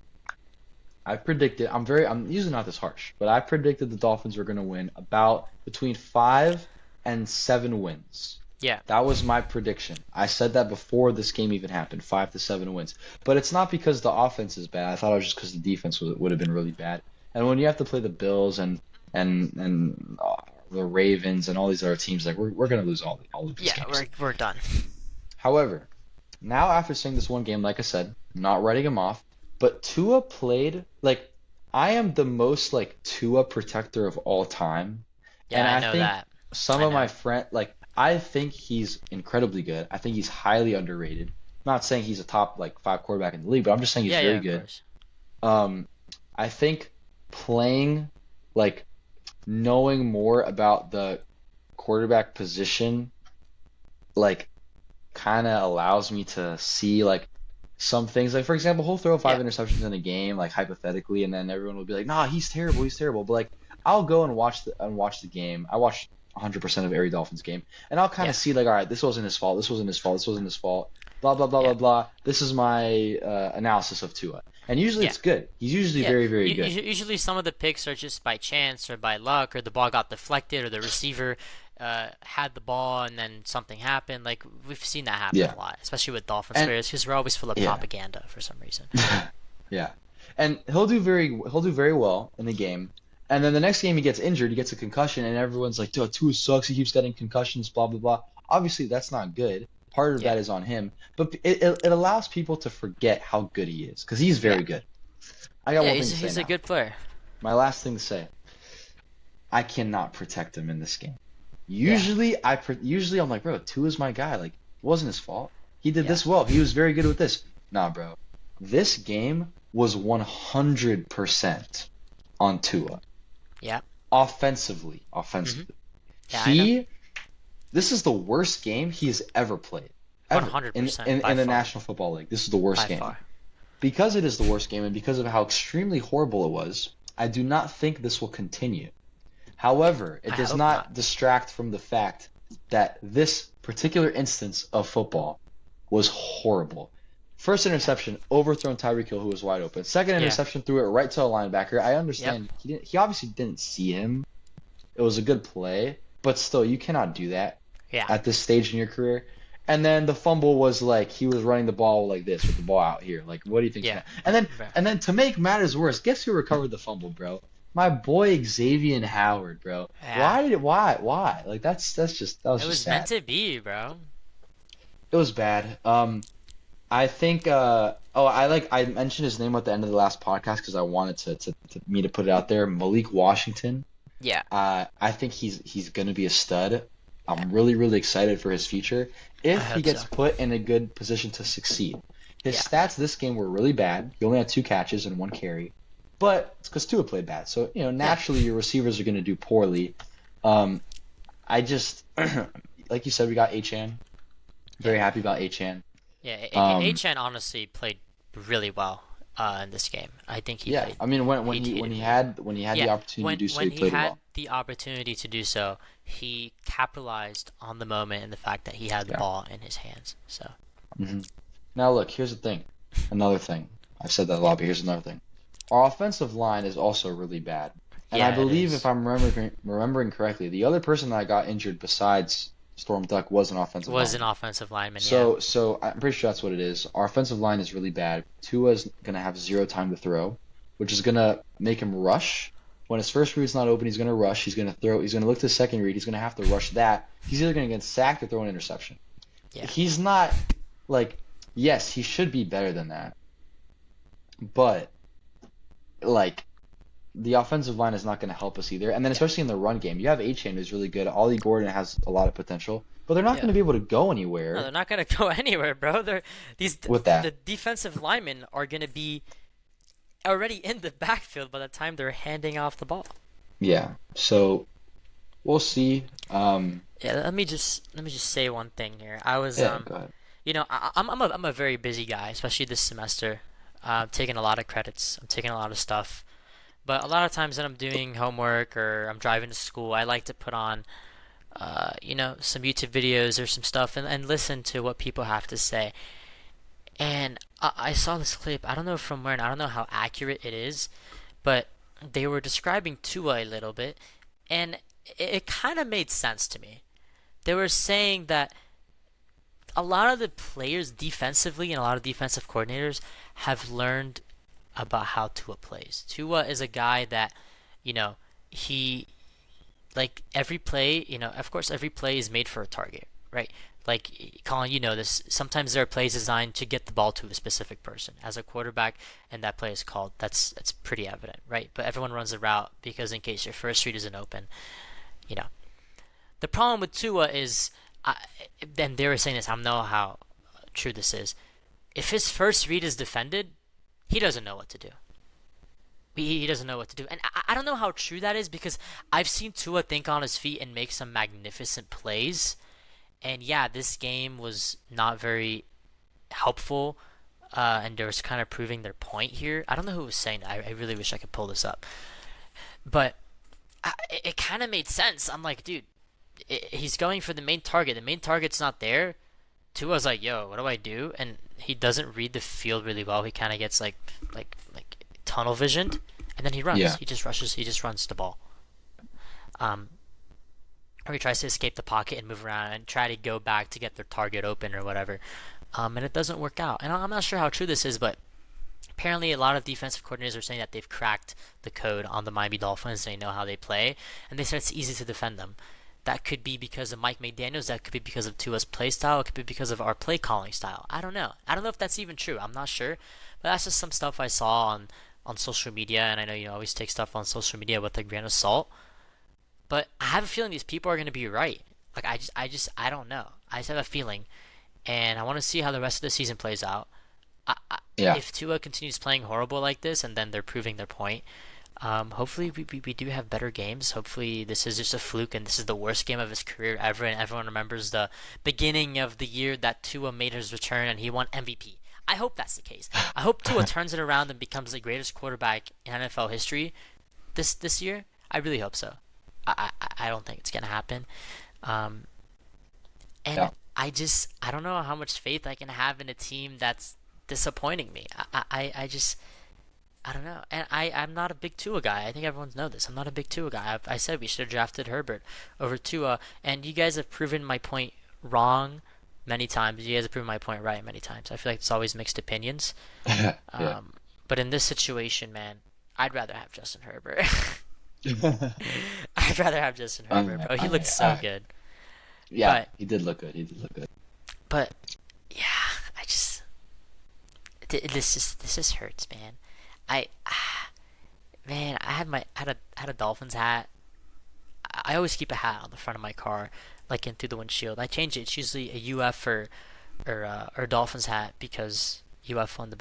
I'm usually not this harsh, but I predicted the Dolphins were going to win about between 5 and 7 wins. yeah, That was my prediction. I said that before this game even happened, 5 to 7 wins. But it's not because the offense is bad. I thought it was just because the defense would have been really bad. And when you have to play the Bills and the Ravens and all these other teams, like we're gonna lose all of these yeah. games. We're done. However, now after seeing this one game, like I said, not writing him off, but Tua played like I am the most like Tua protector of all time, Yeah, and I I know think that. some I of my know. friend like I think he's incredibly good. I think he's highly underrated. I'm not saying he's a top like 5 quarterback in the league, but I'm just saying he's Yeah, yeah, very of good. course. Um, I think playing like knowing more about the quarterback position like kind of allows me to see like some things. Like for example, he'll throw five Yeah, interceptions in a game, like hypothetically, and then everyone will be like, "Nah, he's terrible, he's terrible." But like, I'll go and watch the game. I watch 100% of every Dolphins game, and I'll kind yeah, of see like, all right, this wasn't his fault. This wasn't his fault. This wasn't his fault. Blah blah blah yeah, blah blah. This is my analysis of Tua, and usually yeah. it's good. He's usually Yeah, very very good. usually some of the picks are just by chance or by luck, or the ball got deflected, or the receiver had the ball and then something happened. Like we've seen that happen Yeah, a lot, especially with Dolphins and players, because we're always full of yeah. propaganda for some reason. Yeah, and he'll do very well in the game, and then the next game he gets injured, he gets a concussion, and everyone's like, "Dude, Tua sucks. He keeps getting concussions." Blah blah blah. Obviously, that's not good. Part of Yeah, that is on him, but it allows people to forget how good he is because he's yeah, very good. I got yeah. one thing to say He's a now. good player. My last thing to say. I cannot protect him in this game. Yeah, Usually I'm like, bro, Tua's my guy. Like, it wasn't his fault. He did yeah, this well. He was very good with this. Nah, bro. This game was 100% on Tua. yeah. Offensively. Hmm. Offensively. Yeah, I know. He, this is the worst game he has ever played. One Ever. hundred In, percent in, by in the far, National Football League. This is the worst by game. far. Because it is the worst game and because of how extremely horrible it was, I do not think this will continue. However, it I does hope not. not distract from the fact that this particular instance of football was horrible. First Yeah, interception, overthrown Tyreek Hill, who was wide open. Second yeah, interception, threw it right to a linebacker. I yep, understand he obviously didn't see him. It was a good play, but still, you cannot do that yeah, at this stage in your career. And then the fumble was like he was running the ball like this with the ball out here. Like, what do you think's yeah. gonna? And then Right. and then to make matters worse, guess who recovered the fumble, bro? My boy Xavier Howard, bro. Yeah, Why? Like that was it just was meant sad. to be, bro. It was bad. I think I mentioned his name at the end of the last podcast because I wanted to me to put it out there. Malik Washington. Yeah, I think he's gonna be a stud. I'm really, really excited for his future I if he hope gets so. put in a good position to succeed. His Yeah, stats this game were really bad. He only had 2 catches and 1 carry, but it's because Tua played bad. So yeah, naturally your receivers are going to do poorly. Um, I just like you said, we got Achan. yeah. Very happy about Achan. Yeah, Um, Achan honestly played really well in this game. I think he yeah, played. I mean He when he had the yeah. opportunity to do so, he When he played had well. the opportunity to do so, he capitalized on the moment and the fact that he had the Yeah. ball in his hands. So hmm Now look, here's the thing. Another thing. I've said that a yeah, lot, but here's another thing. Our offensive line is also really bad. And I yeah, it believe if is. I'm remembering correctly, the other person that got injured besides Storm Duck was an offensive Was an lineman. offensive lineman. Yeah, So I'm pretty sure that's what it is. Our offensive line is really bad. Tua's gonna have zero time to throw, which is gonna make him rush. When his first read's not open, he's gonna rush. He's gonna throw. He's gonna look to the second read. He's gonna have to rush that. He's either gonna get sacked or throw an interception. yeah, He's not like yes, he should be better than that, but like the offensive line is not going to help us either. And then yeah, especially in the run game, you have A-Chain who's really good. Ollie Gordon has a lot of potential, but they're not going yeah. to be able to go No, anywhere they're not gonna go anywhere, bro. They're these with the that. defensive linemen are gonna be already in the backfield by the time they're handing off the ball. Yeah. So we'll see. Yeah, let me just say one thing here. I was Yeah, go ahead. I'm a very busy guy, especially this semester. I'm taking a lot of credits. I'm taking a lot of stuff. But a lot of times when I'm doing homework or I'm driving to school, I like to put on some YouTube videos or some stuff and listen to what people have to say. And I saw this clip. I don't know from where, and I don't know how accurate it is, but they were describing Tua a little bit, and it kind of made sense to me. They were saying that a lot of the players defensively and a lot of defensive coordinators have learned about how Tua plays. Tua is a guy that, you know, he like every play, of course every play is made for a target, right? Like Colin, you know this. Sometimes there are plays designed to get the ball to a specific person as a quarterback, and that play is called. That's pretty evident, right? But everyone runs a route because in case your first read isn't open, you know. The problem with Tua is, and they were saying this. I don't know how true this is. If his first read is defended, he doesn't know what to do. He doesn't know what to do, and I don't know how true that is because I've seen Tua think on his feet and make some magnificent plays. And yeah, this game was not very helpful, and they was kind of proving their point here. I don't know who was saying that. I really wish I could pull this up, but it kind of made sense. I'm like, dude, he's going for the main target. The main target's not there. Tua's like, yo, what do I do? And he doesn't read the field really well. He kind of gets like tunnel visioned, and then he runs. Yeah. He just rushes. He just runs the ball. Um, or he tries to escape the pocket and move around and try to go back to get their target open or whatever. And it doesn't work out. And I'm not sure how true this is, but apparently a lot of defensive coordinators are saying that they've cracked the code on the Miami Dolphins. They know how they play, and they said it's easy to defend them. That could be because of Mike McDaniels. That could be because of Tua's play style. It could be because of our play calling style. I don't know. I don't know if that's even true. I'm not sure. But that's just some stuff I saw on social media, and I know you always take stuff on social media with a grain of salt. But I have a feeling these people are going to be right. Like I don't know. I just have a feeling, and I want to see how the rest of the season plays out. Yeah. If Tua continues playing horrible like this, and then they're proving their point, hopefully we do have better games. Hopefully this is just a fluke, and this is the worst game of his career ever, and everyone remembers the beginning of the year that Tua made his return and he won MVP. I hope that's the case. I hope Tua turns it around and becomes the greatest quarterback in NFL history this year. I really hope so. I don't think it's gonna happen. Um, and Yeah. I don't know how much faith I can have in a team that's disappointing me. I don't know. And I'm not a big Tua guy. I think everyone knows this. I'm not a big Tua guy. I said we should have drafted Herbert over Tua, and you guys have proven my point wrong many times. You guys have proven my point right many times. I feel like it's always mixed opinions. Yeah. But in this situation, man, I'd rather have Justin Herbert. I'd rather have Justin Herbert, bro. He looked so good. Yeah, But he did look good. He did look good. but yeah, I just this just hurts, man. I man, I had a Dolphins hat. I always keep a hat on the front of my car, like in through the windshield. I change it. It's usually a UF or Dolphins hat because UF won the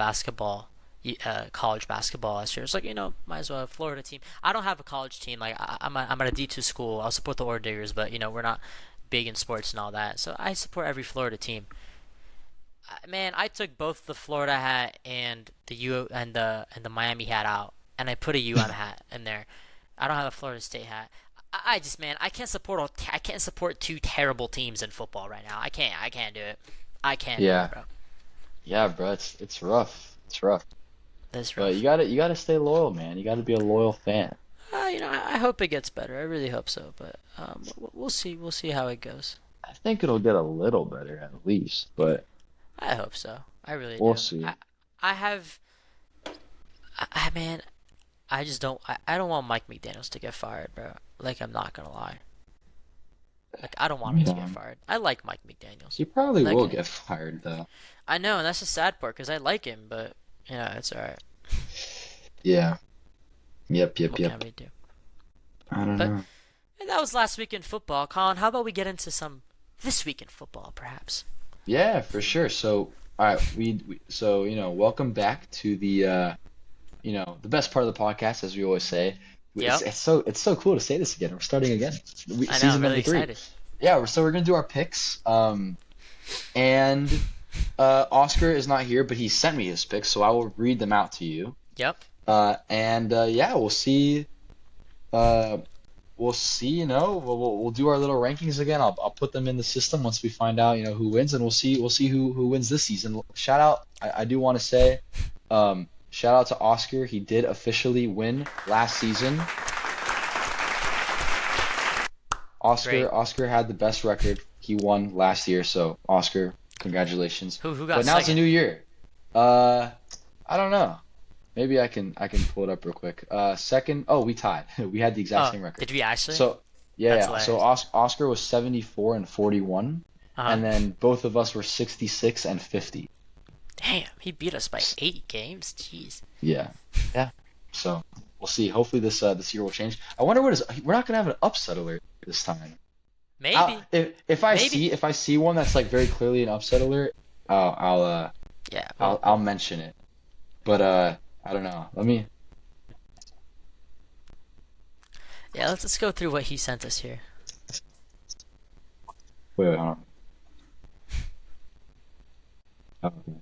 college basketball last year. It's like might as well have Florida team. I don't have a college team. Like I'm at a D2 school. I'll support the Oredigers, but we're not big in sports and all that. So I support every Florida team. Man, I took both the Florida hat and the Miami hat out, and I put a hat in there. I don't have a Florida State hat. I just, man, I can't support two terrible teams in football right now. I can't do it. I can't do Yeah. it, bro. Yeah, bro. It's rough. It's rough. That's But rough. you gotta stay loyal, man. You gotta be a loyal fan. I hope it gets better. I really hope so. But we'll see. We'll see how it goes. I think it'll get a little better at least, but I hope so. I really we'll do. see. I have. Man, I just don't. I don't want Mike McDaniels to get fired, bro. Like, I'm not gonna lie. Like, I don't want him to Yeah. get fired. I like Mike McDaniels. He probably Like, will get fired though. I know, and that's the sad part because I like him, but it's alright. Yeah. Yep, yep, What can yep. we do? I don't But know. that was last week in football. Colin, how about we get into some this week in football, perhaps? Yeah, for sure. So, all right, so welcome back to the the best part of the podcast, as we always say. Yep. It's so cool to say this again. We're starting again. I know. I'm Season really number 3. excited. Yeah, we're gonna do our picks. And Oscar is not here, but he sent me his picks, so I will read them out to you. Yep. Yeah, we'll see. We'll see. We'll do our little rankings again. I'll put them in the system once we find out who wins, and we'll see who wins this season. Shout out. I do want to say, shout out to Oscar. He did officially win last season. Great. Oscar had the best record. He won last year, so Oscar, congratulations. Who got But now it's a second? new year. I don't know. Maybe I can pull it up real quick. Second, we tied. We had the exact same record. Did we actually? So That's yeah. So Oscar was 74 and 41, Uh-huh. and then both of us were 66 and 50. Damn, he beat us by 8 games. Jeez. Yeah. So we'll see. Hopefully this year will change. I wonder we're not gonna have an upset alert this time. Maybe. If I Maybe. see one that's like very clearly an upset alert, I'll Yeah. I'll mention it. But I don't know. Yeah. Let's go through what he sent us here. Wait, hold on. Okay.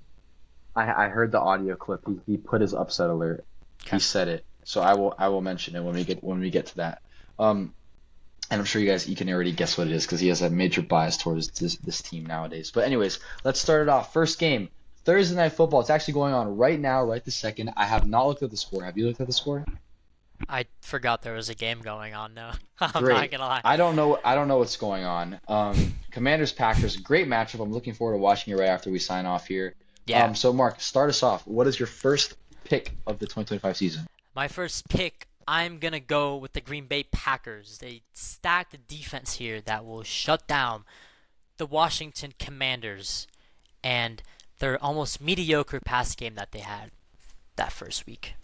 I heard the audio clip. He put his upset alert. Okay. He said it. So I will mention it when we get to that. And I'm sure you can already guess what it is because he has a major bias towards this team nowadays. But anyways, let's start it off. First game, Thursday Night Football. It's actually going on right now, right this second. I have not looked at the score. Have you looked at the score? I forgot there was a game going on now. I'm Great. not gonna lie. I don't know what's going on. Commanders Packers, great matchup. I'm looking forward to watching it right after we sign off here. Yeah. So Mark, start us off. What is your first pick of the 2025 season? My first pick, I'm gonna go with the Green Bay Packers. They stacked a defense here that will shut down the Washington Commanders and their almost mediocre pass game that they had that first week.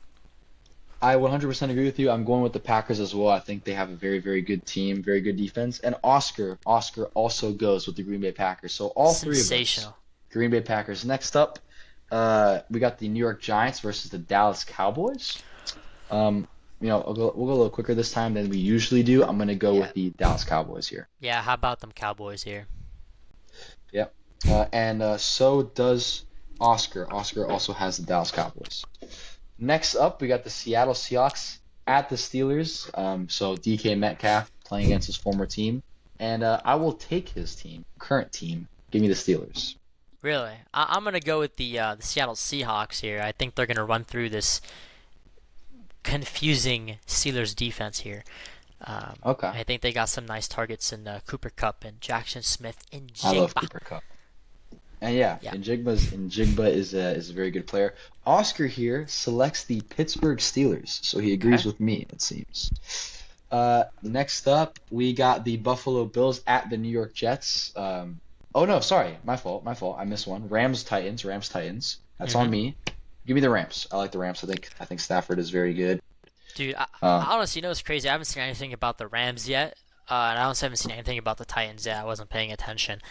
I 100% agree with you. I'm going with the Packers as well. I think they have a very, very good team, very good defense. And Oscar also goes with the Green Bay Packers. So all three of us, Sensational. Green Bay Packers. Next up, we got the New York Giants versus the Dallas Cowboys. We'll go a little quicker this time than we usually do. I'm going to go with the Dallas Cowboys here. Yeah, how about them Cowboys here? Yep. And so does Oscar. Oscar also has the Dallas Cowboys. Next up, we got the Seattle Seahawks at the Steelers. So DK Metcalf playing against his former team. And I will take his current team. Give me the Steelers. Really? I'm going to go with the Seattle Seahawks here. I think they're going to run through this confusing Steelers defense here. Okay. I think they got some nice targets in Cooper Kupp and Jackson Smith and Jigba. I love Cooper Kupp. And yeah. Njigba is a very good player. Oscar here selects the Pittsburgh Steelers, so he agrees with me, it seems. Next up, we got the Buffalo Bills at the New York Jets. Oh no, sorry, my fault. I missed one. Rams Titans. That's on me. Give me the Rams. I like the Rams. I think Stafford is very good. Dude, honestly, it's crazy. I haven't seen anything about the Rams yet, and I also haven't seen anything about the Titans yet. I wasn't paying attention.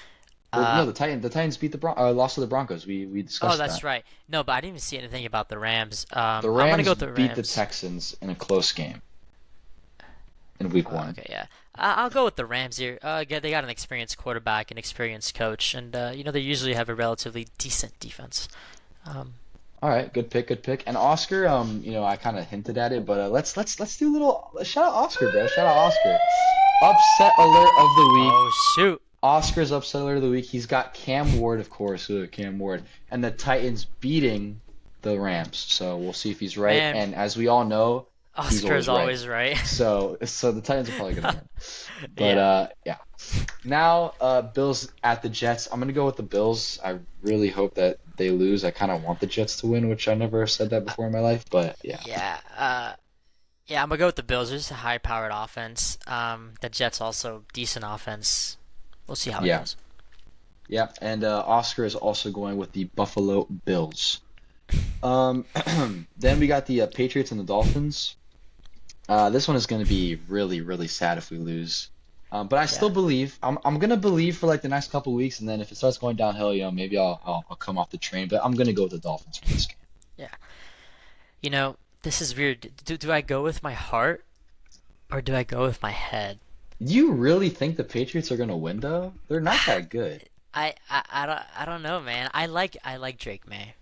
No, the Titans beat lost to the Broncos. We discussed that. Oh, that's right. No, but I didn't even see anything about the Rams. The I'm Rams gonna go with the Rams. beat the Texans in a close game in Week 1. Okay, yeah. I'll go with the Rams here. They got an experienced quarterback, an experienced coach, and they usually have a relatively decent defense. All right, good pick. And Oscar, I kind of hinted at it, but let's do a little shout out Oscar, bro. Shout out Oscar. Upset alert of the week. Oh shoot. Oscar's upset alert of the week. He's got Cam Ward, of course, Cam Ward, and the Titans beating the Rams. So we'll see if he's right. Man. And as we all know, Oscar is always right. So the Titans are probably gonna win. But yeah. Now Bills at the Jets. I'm gonna go with the Bills. I really hope that they lose. I kind of want the Jets to win, which I never said that before in my life. But yeah. Yeah, I'm gonna go with the Bills. There's a high-powered offense. The Jets also decent offense. We'll see how it goes. Yeah, and Oscar is also going with the Buffalo Bills. Then we got the Patriots and the Dolphins. This one is going to be really, really sad if we lose. But I still believe. I'm going to believe for like the next couple weeks, and then if it starts going downhill, maybe I'll come off the train. But I'm going to go with the Dolphins for this game. Yeah. This is weird. Do I go with my heart or do I go with my head? Do you really think the Patriots are gonna win though? They're not that good. I don't know, man. I like Drake May.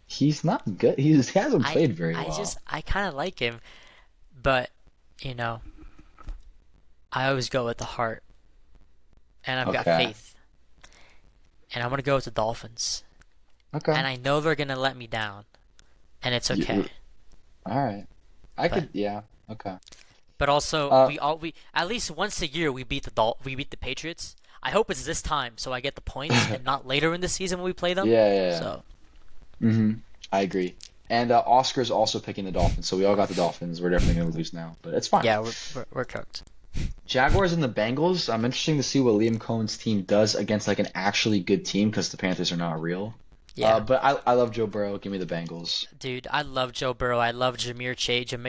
He's not good. He hasn't I played very I well. just I kind of like him, but you know, I always go with the heart, and I've got Okay. faith, and I'm gonna go with the Dolphins, Okay. and I know they're gonna let me down, and it's okay. You, all right. I But could. Yeah. Okay. but also Uh. we at least once a year we beat the Patriots. I hope it's this time so I get the points and not later in the season when we play them. Yeah. Yeah. So Mm-hmm. I agree. And Oscar's also picking the Dolphins, so we all got the Dolphins. We're definitely gonna lose now, but it's fine. yeah, we're cooked. Jaguars and the Bengals. I'm interested to see what Liam Cohen's team does against like an actually good team because the Panthers are not real. Yeah. But I love Joe Burrow. Give me the Bengals. Dude, I love Joe Burrow. I love Jamar Chase, and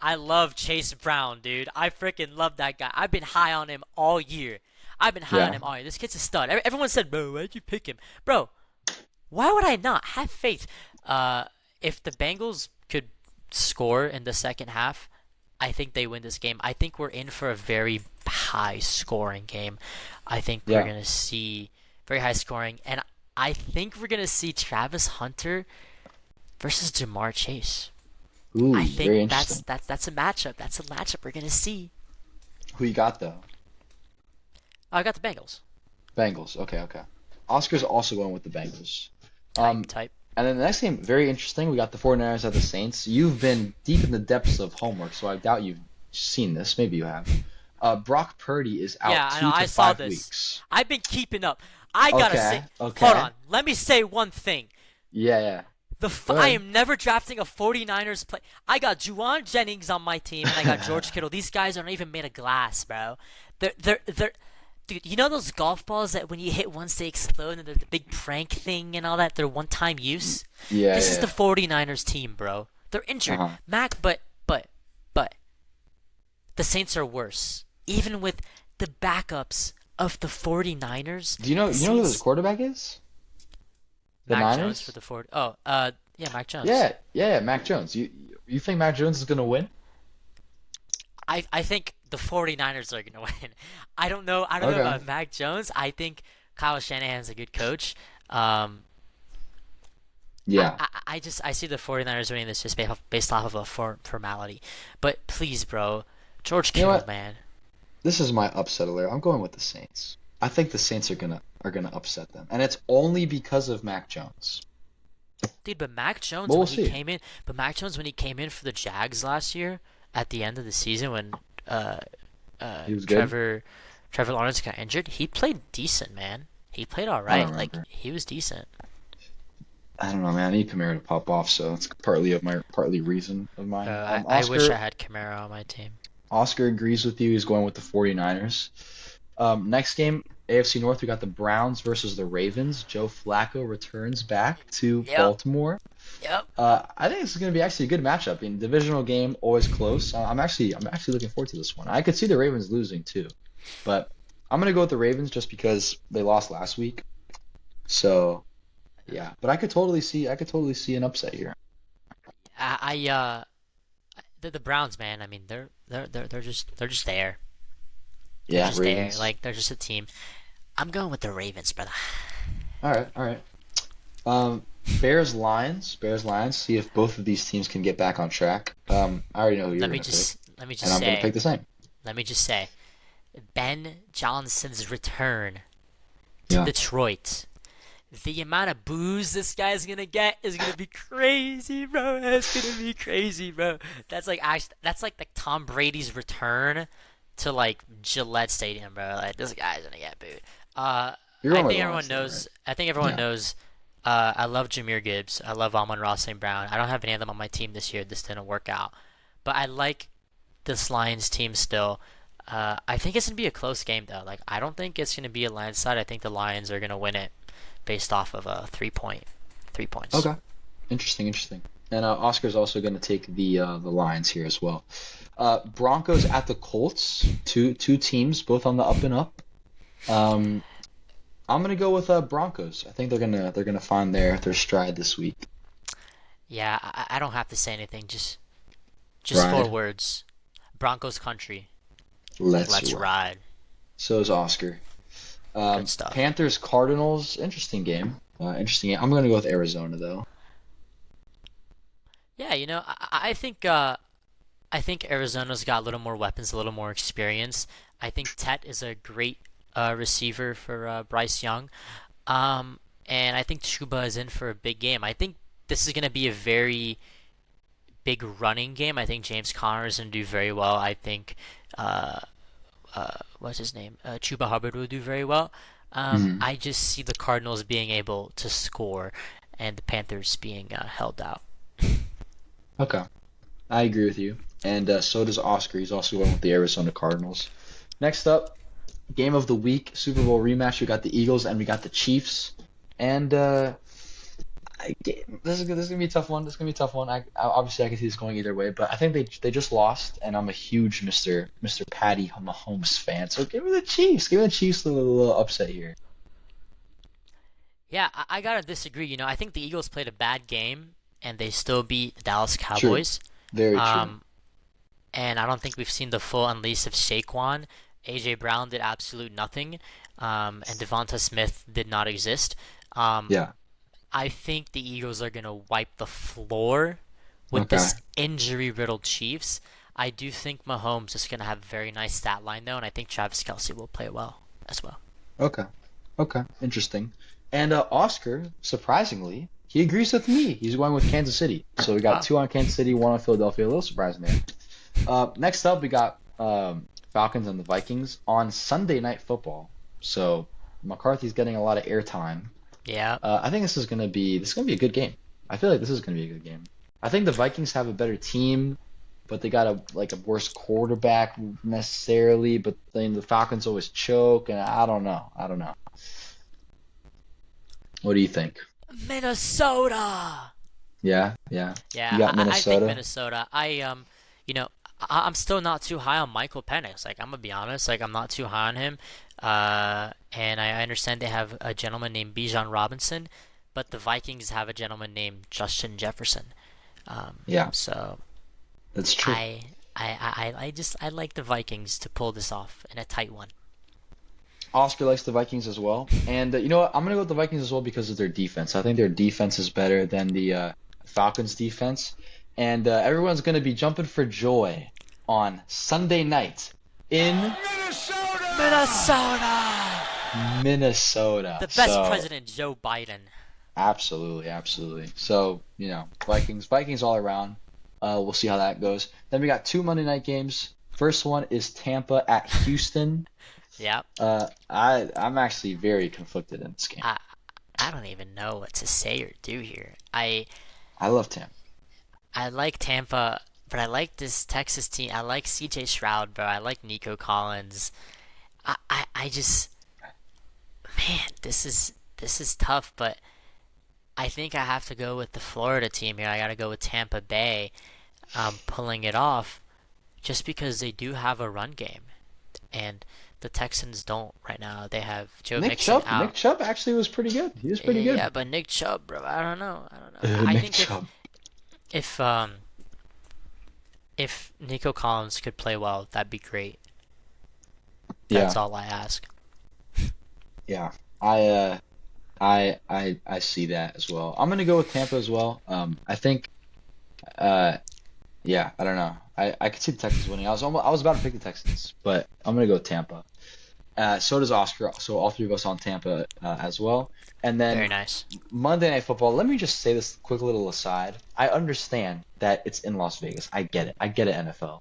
I love Chase Brown, dude. I freaking love that guy. I've been high on him all year. I've been high on Yeah. him all year. This kid's a stud. Everyone said, bro, why'd you pick him? Bro, why would I not? Have faith. If the Bengals could score in the second half, I think they win this game. I think we're in for a very high scoring game. I think we're Yeah. gonna see very high scoring, and I think we're gonna see Travis Hunter versus Jamar Chase. Ooh, I very think interesting. that's a matchup. That's a matchup we're gonna see. Who you got though? I got the Bengals. Bengals. Okay. Okay. Oscar's also going with the Bengals. Type, type. And then the next game, very interesting. We got the 49ers at the Saints. You've been deep in the depths of homework, so I doubt you've seen this. Maybe you have. Brock Purdy is out Yeah, I know. two I to saw five this. weeks. I've been keeping up. I gotta say, Okay. hold Okay. on. Let me say one thing. Yeah. Yeah. Go I ahead. am never drafting a 49ers play. I got Juwan Jennings on my team, and I got George Kittle. These guys aren't even made of glass, bro. They're dude. You know those golf balls that when you hit once they explode and they're the big prank thing and all that. They're one-time use. Yeah. This is the Yeah. 49ers team, bro. They're injured. Uh-huh. But the Saints are worse. Even with the backups of the 49ers, Do you know? the You know who this Saints, quarterback is? The Mac Jones Niners. for the 40. Yeah, Mac Jones. Yeah. Yeah. Mac Jones. You think Mac Jones is gonna win? I think the 49ers are going to win. I don't know Okay. about Mac Jones. I think Kyle Shanahan's a good coach. Um, Yeah. I see the 49ers winning this just based off of a formality. But please, bro, George You know Kittle, what? man. This is my upset alert. I'm going with the Saints. I think the Saints are gonna upset them, and it's only because of Mac Jones. Dude, but Mac Jones But we'll when he see. came in, for the Jags last year at the end of the season when uh He was good. Trevor Lawrence got injured, he played decent, man. He played all I don't right. Like remember. he was decent. I don't know, man. I need Kamara to pop off, so it's partly reason of mine. I wish I Oscar had Kamara on my team. Oscar agrees with you. He's going with the 49ers. Next game, AFC North, we got the Browns versus the Ravens. Joe Flacco returns back to Yep. Baltimore. Yep. I think this is going to be actually a good matchup. In divisional game, always close. I'm actually looking forward to this one. I could see the Ravens losing too, but I'm going to go with the Ravens just because they lost last week. So, yeah, but I could totally see an upset here. I the Browns, man. I mean, they're just there. They're Yeah, just there. Ravens. Like they're just a team. I'm going with the Ravens, brother. All right, all right. Bears Lions. See if both of these teams can get back on track. I already know who you're Let me gonna pick, just let me and just I'm gonna say. pick the same. Let me just say. Ben Johnson's return to Yeah. Detroit. The amount of booze this guy's gonna get is gonna be crazy, bro. That's gonna be crazy, bro. That's like the Tom Brady's return to like Gillette Stadium, bro. Like this guy's gonna get booed. You're I going with think everyone Lions, though, knows. right? I think everyone Yeah. knows. I love Jameer Gibbs. I love Amon-Ra St. Brown. I don't have any of them on my team this year. This didn't work out, but I like this Lions team still. I think it's gonna be a close game though. Like I don't think it's gonna be a landslide. I think the Lions are gonna win it based off of a 3 points. Okay. Interesting, interesting. And Oscar's also going to take the Lions here as well. Broncos at the Colts. Two teams, both on the up and up. Um, I'm going to go with Broncos. I think they're gonna find their stride this week. Yeah, I don't have to say anything. Just four Ride. words. Broncos country. Let's Let's ride. ride. So is Oscar. Good stuff. Panthers Cardinals. Interesting game. Interesting game. I'm gonna go with Arizona though. Yeah, I think Arizona's got a little more weapons, a little more experience. I think Tet is a great receiver for Bryce Young. And I think Chuba is in for a big game. I think this is going to be a very big running game. I think James Conner is going to do very well. I think, what's his name? Chuba Hubbard will do very well. Mhm. I just see the Cardinals being able to score and the Panthers being held out. Okay, I agree with you. And so does Oscar. He's also going with the Arizona Cardinals. Next up, game of the week, Super Bowl rematch. We got the Eagles and we got the Chiefs. And this is gonna be a tough one. This is gonna be a tough one. Obviously I can see this going either way, but I think they just lost, and I'm a huge Mr. Patty Mahomes fan. So give me the Chiefs. Give me the Chiefs a little upset here. Yeah, I gotta disagree. I think the Eagles played a bad game and they still beat the Dallas True. Cowboys. Very true. Um, and I don't think we've seen the full unleash of Saquon. AJ Brown did absolute nothing, and Devonta Smith did not exist. Um, Yeah. I think the Eagles are gonna wipe the floor with Okay. this injury-riddled Chiefs. I do think Mahomes is gonna have a very nice stat line though, and I think Travis Kelce will play well as well. Okay. Okay. Interesting. And Oscar, surprisingly, he agrees with me. He's going with Kansas City. So we got Wow. two on Kansas City, one on Philadelphia. A little surprising there. Next up, we got Falcons and the Vikings on Sunday Night Football. So McCarthy's getting a lot of airtime. Yeah. I think this is gonna be a good game. I feel like this is gonna be a good game. I think the Vikings have a better team, but they got a worse quarterback necessarily. But then the Falcons always choke, and I don't know. I don't know. What do you think? Minnesota. Yeah, yeah. Yeah, You got I think Minnesota. Minnesota. I'm still not too high on Michael Penix. Like I'm gonna be honest, like I'm not too high on him. And I understand they have a gentleman named Bijan Robinson, but the Vikings have a gentleman named Justin Jefferson. Yeah, So that's true. I like the Vikings to pull this off in a tight one. Oscar likes the Vikings as well, and you know what? I'm gonna go with the Vikings as well because of their defense. I think their defense is better than the Falcons' defense, and everyone's gonna be jumping for joy on Sunday night in Minnesota, Minnesota. the best So president, Joe Biden. absolutely, absolutely. So Vikings all around. We'll see how that goes. Then we got two Monday night games. First one is Tampa at Houston. Yep. I'm actually very conflicted in this game. I I don't even know what to say or do here. I love Tampa. I like Tampa, but I like this Texas team. I like CJ Stroud, bro. I like Nico Collins. I just, man, this is tough, but I think I have to go with the Florida team here. I got to go with Tampa Bay, pulling it off, just because they do have a run game, and the Texans don't right now. They have Joe Nick Mixon Chubb. Nick out. Chubb actually was pretty good. He was pretty good. Yeah, but Nick Chubb, bro. I don't know. I don't know. I Nick think Chubb. if if Nico Collins could play well, that'd be great. Yeah, That's all I ask. yeah. I see that as well. I'm gonna go with Tampa as well. I think uh yeah, I don't know. I could see the Texans winning. I was about to pick the Texans, but I'm gonna go with Tampa. So does Oscar. So all three of us on Tampa as well. And Very then nice. Monday Night Football. Let me just say this quick little aside. I understand that it's in Las Vegas. I get it. I get it, NFL.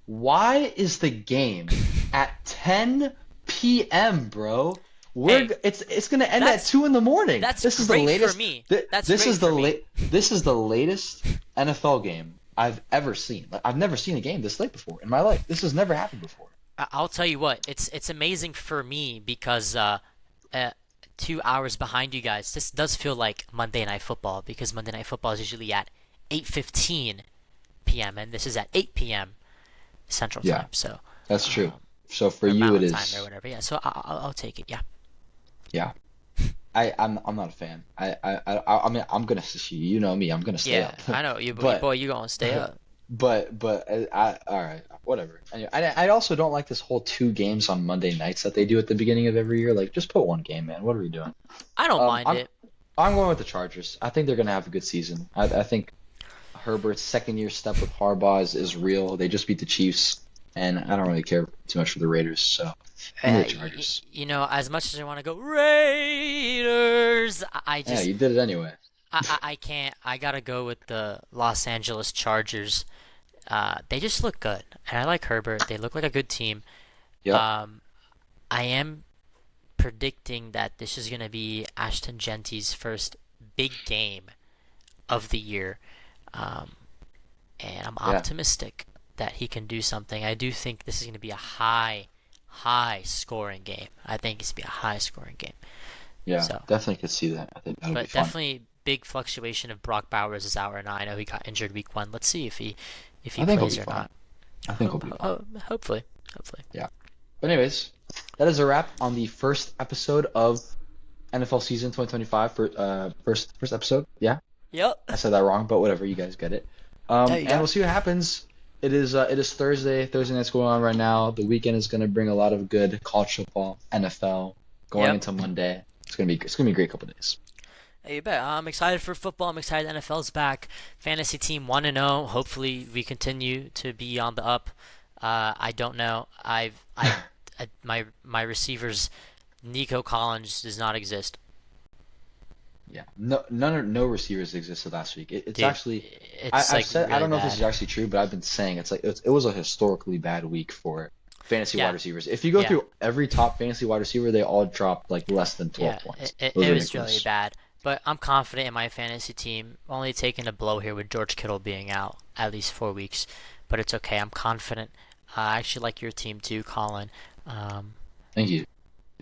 Why is the game at 10 p.m., bro? Hey, It's gonna end at that's 2 in the morning. that's This is the great for latest. me. That's This great is the for me. this is the latest NFL game I've ever seen. Like, I've never seen a game this late before in my life. This has never happened before. I'll tell you what, it's amazing for me because 2 hours behind you guys. This does feel like Monday Night Football because Monday Night Football is usually at 8:15 p.m. and this is at 8 p.m. Central Yeah, Time. So that's true. um, So for or you, it Mountain Time or is. whatever. Yeah. So I'll take it. Yeah. Yeah. I'm not a fan. I mean, I'm gonna, you know me, I'm gonna stay Yeah, up. I know you, But boy. You gonna stay up? all right, whatever. Anyway, I also don't like this whole two games on Monday nights that they do at the beginning of every year. Like, just put one game, man. What are we doing? I don't Um, mind I'm it. I'm going with the Chargers. I think they're gonna have a good season. I think Herbert's second year step with Harbaugh is real. They just beat the Chiefs, and I don't really care too much for the Raiders, so give me the Chargers. You know, as much as I want to go Raiders, Yeah, you did it anyway. I can't. I gotta go with the Los Angeles Chargers. They just look good, and I like Herbert. They look like a good team. Yep. Um, I am predicting that this is gonna be Ashton Genty's first big game of the year, um, and I'm Yeah. optimistic that he can do something. I do think this is gonna be a high scoring game. I think it's gonna be a high scoring game. Yeah. So. Definitely could see that. I think that'll be But fun. definitely big fluctuation of Brock Bowers is out right now. I know he got injured week 1. Let's see if he I think he'll plays be or fine. not. I think he'll be fine. Hopefully. Yeah. But anyways, that is a wrap on the first episode of NFL season 2025 for first episode. Yeah. Yep. I said that wrong, but whatever, you guys get it. There you And go. we'll see what happens. It is Thursday. Thursday night's going on right now. The weekend is going to bring a lot of good college football, NFL, going Yep. into Monday. It's gonna be a great couple days. Hey, you bet. I'm excited for football. I'm excited NFL's back. Fantasy team 1-0. Hopefully we continue to be on the up. I don't know. My receivers, Nico Collins does not exist. Yeah, no receivers existed last week. It's Dude, actually it's I've like said, I really don't know if this is bad. actually true, but I've been saying it was a historically bad week for fantasy wide Yeah. receivers. If you go Yeah. through every top fantasy wide receiver, they all dropped like less than 12 Yeah, points. it Those are was really ridiculous. bad. But I'm confident in my fantasy team. Only taking a blow here with George Kittle being out at least 4 weeks. But it's okay. I'm confident. I actually like your team too, Colin. Um, Thank you.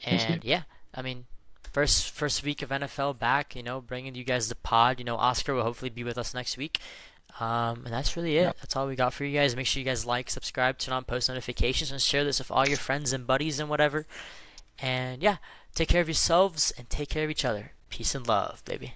Thank you. and yeah, I mean, first week of NFL back, bringing you guys the pod. Oscar will hopefully be with us next week. And that's really Yeah. it. That's all we got for you guys. Make sure you guys like, subscribe, turn on post notifications, and share this with all your friends and buddies and whatever. And yeah, take care of yourselves and take care of each other. Peace and love, baby.